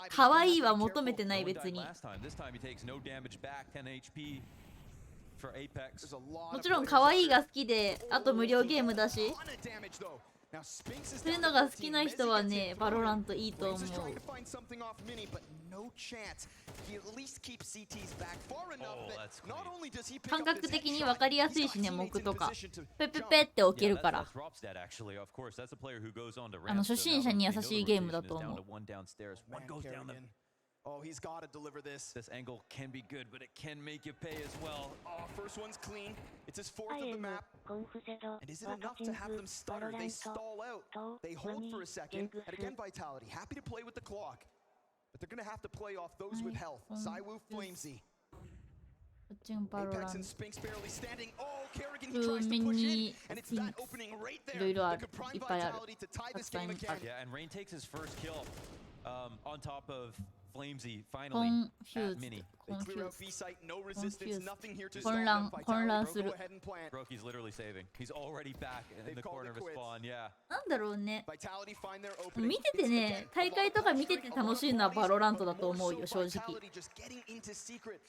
可愛いは求めてない。別に for Apex. There's a lot も of ちろん players 可愛い out が好きで、あと無料ゲームだし、 there. Ton of damage, though. Now, Spinks is そういう down の to が好き 14. な人は Mezzi ね gets バ hit ロラ through. ントいいと Flames 思 is う。 trying to find something off Mini, but no chance. He at least keeps CT's back far enough Oh, that that's not clean. only does he pick 感 up 覚 this 的に headshot, 分かりやすい he's し got ね、 teammates 目 in とか position to ペペ jump. ペって起き Yeah, るから that's Rob's dead actually. Of course, that's a player who goes on to あの ramp. 初心者に優しいゲームだと Down 思 to う。 one downstairs. One Man, goes down the. Kerrigan. Oh, he's got to deliver this. This angle can be good, but it can make you pay as well. Oh, first one's clean. It's his fourth of the アイエム map. コンフゼド And is it ワ enough カチ to ン have ズ them バ stutter? ロラ They ント stall out. と They マ hold ミ for a ゲ second. グ And ス again, Vitality. Happy to play with the clock. But they're going to have to play off those with health. Zywoo, Flamesy. こっちがバロラ Apex ン and Spinks barely standing. Oh, Kerrigan, he ト tries to 目 push in. に And it's スピン that opening right いろ there いろあ that る could prime いっぱいある Vitality to tie た this くさん game いっぱいあ again. る Yeah, and Rain takes his first kill on top of Flamesy コ finally ンフュ at ーズ Mini. コ They ンフ clear ュー out ズ B site, no resistance, nothing here to 混 stop 乱 them. 混乱 Vitality, す bro, る go ahead and plant. Broky's literally saving. He's already back in They've the called corner it of his quits. spawn. Yeah. なんだろうね。 Vitality find their opening. 見てて It's ね again, 大会とか見てて楽しいのはバロラントだと思うよ正直。 Vitality just getting into secret.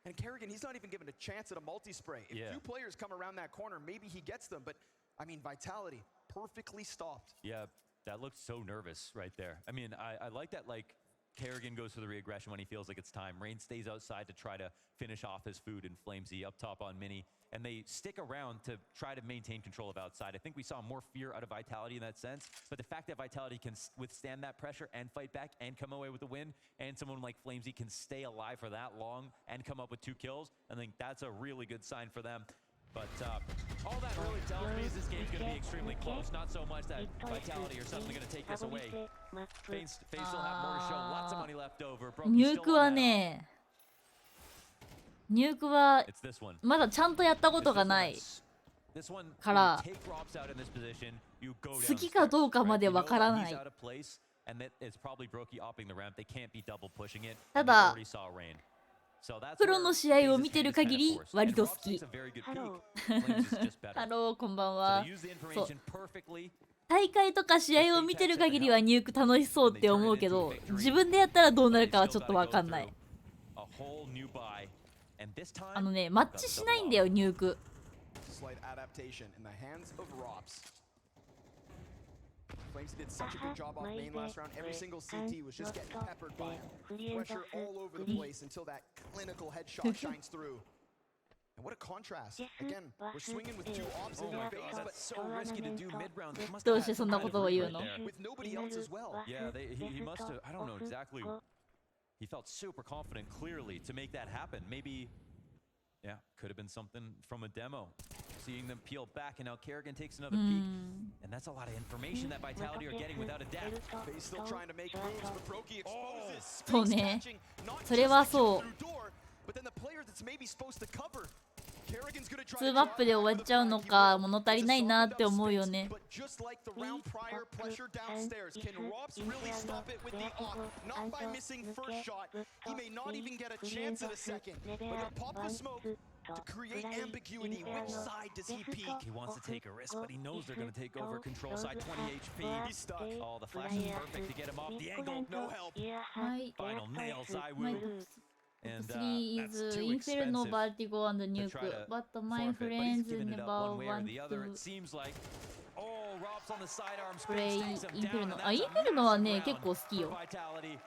And Kerrigan, he's not even given a chance at a multi-spray. If Yeah. two players come around that corner, maybe he gets them. But, I mean, Vitality, perfectly stopped. Yeah, that looked so nervous right there. I mean, I like that, like, Kerrigan goes for the re-aggression when he feels like it's time. Rain stays outside to try to finish off his food, and Flamesy up top on Mini. And they stick around to try to maintain control of outside. I think we saw more fear out of Vitality in that sense. But the fact that Vitality can withstand that pressure and fight back and come away with a win, and someone like Flamesy can stay alive for that long and come up with 2 kills, I think that's a really good sign for them. But all that really tells me is this game's going to be extremely close. Not so much that Vitality are suddenly going to take this away. FaZe still have more to show. Lots of money left over. ニ Broky's ューク still は on that. ね、ニュークは It's this one. まだちゃんとやったことがない。 This one, から when you take Robs out in this position, you go 好きかどうかまで downstairs, right? わから You know な that い he's。out of place, and that it's probably Brokey opping the ramp. They can't be double pushing it. た and だ they already saw Rain. So that's プロ where の試合を FaZe's 見てる hand is kind 限 of り forced. 割 And と Rob 好き takes a very good peek. ハロ Flames is just better. ハローこんばん So は they use the そう information perfectly. 大会とか試合を見てる限りはニューク楽しそうって思うけど自分でやったらどうなるかはちょっとわかんない。 A whole new buy. And this time, あのねマッチしないんだよニューク。 Slight adaptation in the hands of Robs. Flamesy did such a good job off main last round. Every single CT was just getting peppered by pressure all over the place until that clinical headshot shines through. And what a contrast. Again, we're swinging with 2 ops in oh their my face, god, but that's so risky to do mid-round. They must ど have うして had そん some な kind こ of とを read 言う right の there. with nobody else as well. Yeah, he must have, I don't know exactly. He felt super confident clearly to make that happen. Maybe, yeah, could have been something from a demo. Seeing them peel back, and now Kerrigan takes another peek. And that's a lot of information that Vitality are getting without a death. He's still trying to make moves, but Brokey exposes Oh. space そうね。 catching, not それは just the そう。 through door, but then the player that's maybe supposed to cover. Kerrigan's gonna try 2 to マッ draw プで it 終 back わっ with ちゃう a の flag. か He 物 will. 足りないなって思うよ It's a ね。 but just like the round prior, pressure downstairs. Can Robs really stop it with the op? Not by missing first shot. He may not even get a chance at a second. But he'll pop the smoke to create ambiguity. Which side does he peek? He wants to take a risk, but he knows they're going to take over control side 20 HP. He's stuck. Oh, the flash is perfect to get him off the angle. No help. はい Final nail, マイ Zywoo. ブ And 3 that's is too インフェルノ expensive バーティゴ and ニュ to ー try ク to but my forfeit, but he's friends giving it never up one way or want the other. to It seems like, oh, Rob's on the sidearm. play Spinks takes him インフェル down, ノ and あ that's イン a フェルノは massive ね round 結構好き for よ Vitality.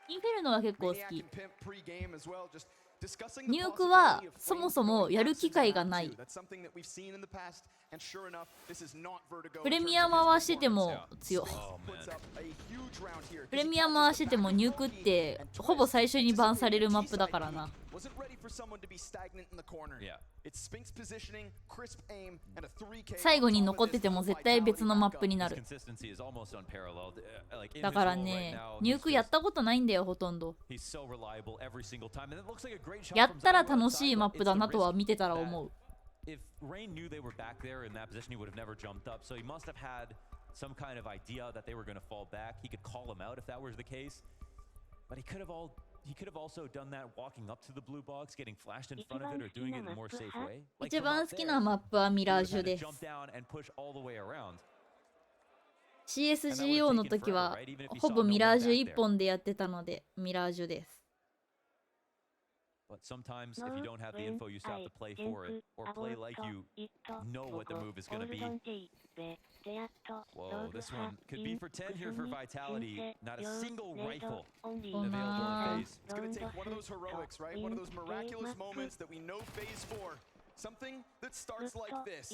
インフェルノは結構好 Maniac き and Pimp pre-game as well, just discussing ニ the ュークは possibility of そも Flames そも going やる Aceu 機会がない That's something that we've seen in the past, and sure enough, this is not Vertigo プレ in ミ terms ア of 回 his してても performance. 強い Oh, Puts man. up a huge round here. プレミア回しててもニュークってほぼ最初にバンされるマップだからな Wasn't ready for someone to be stagnant in the corner. Yeah. It's Spinks positioning, crisp aim, and a 3K. 最後に残ってても絶対別のマップにな His る consistency is almost unparalleled. Like in だ his から role ね right now, ニュー he's クや just- ったことないんだよほとんど he's so reliable every single time, and it looks like a great shot やっ from たら Zywoo 楽しい outside, マッ but プだ it's な the とは risk 見てたら that 思う if Rain knew they were back there in that position, he would have never jumped up. So he must have had some kind of idea that they were going to fall back. He could call him out if that was the case. But he could have also done that walking up to the blue box, getting flashed in front of it, or doing it in a more safe way. Like 一 from 番 up 好き there, なマップはミ he ラー would ジュ have had で to す jump down and push all the way around. csgo の時はほぼミラージュ1本でやってたのでミラージュです But sometimes if you don't have the info, you still have to play for it or play like you know what the move is going to be. Whoa, this one could be for 10 here for Vitality. Not a single rifle available in FaZe. It's going to take one of those heroics, right? One of those miraculous moments that we know FaZe for. Something that starts like this.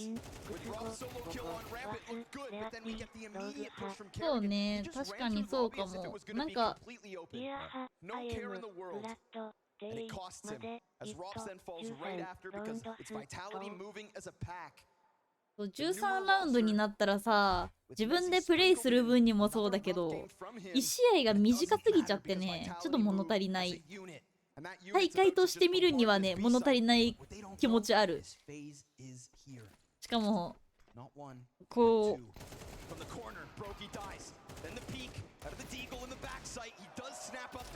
With Rob solo kill on ramp, it looked good, but then we get the immediate push from そう Kerrigan. ね、 He just 確 ran かに through そう lobby か as if it も。 was going な to ん be か completely open. No care in the world. And it costs him as Rops then falls right after because it's Vitality moving as a pack. 13ラウンドになったらさ、自分でプレイする分にもそうだけど、1試合が短すぎちゃってね、ちょっと物足りない。大会として見るにはね、物足りない気持ちある。しかも、こ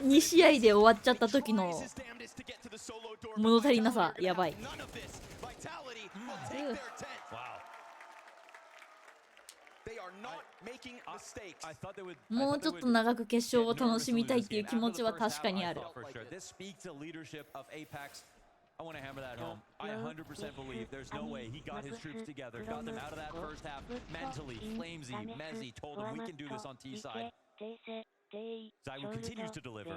う、2試合で終わっちゃった時の物足りなさ、やばい。もうちょっと長く決勝を楽しみたいっていう気持ちは確かにある。I want to hammer that home. I 100% believe there's no way he got his troops together, got them out of that first half mentally. Flamesy, Mezzy told him we can do this on T side. Zywu continues to deliver.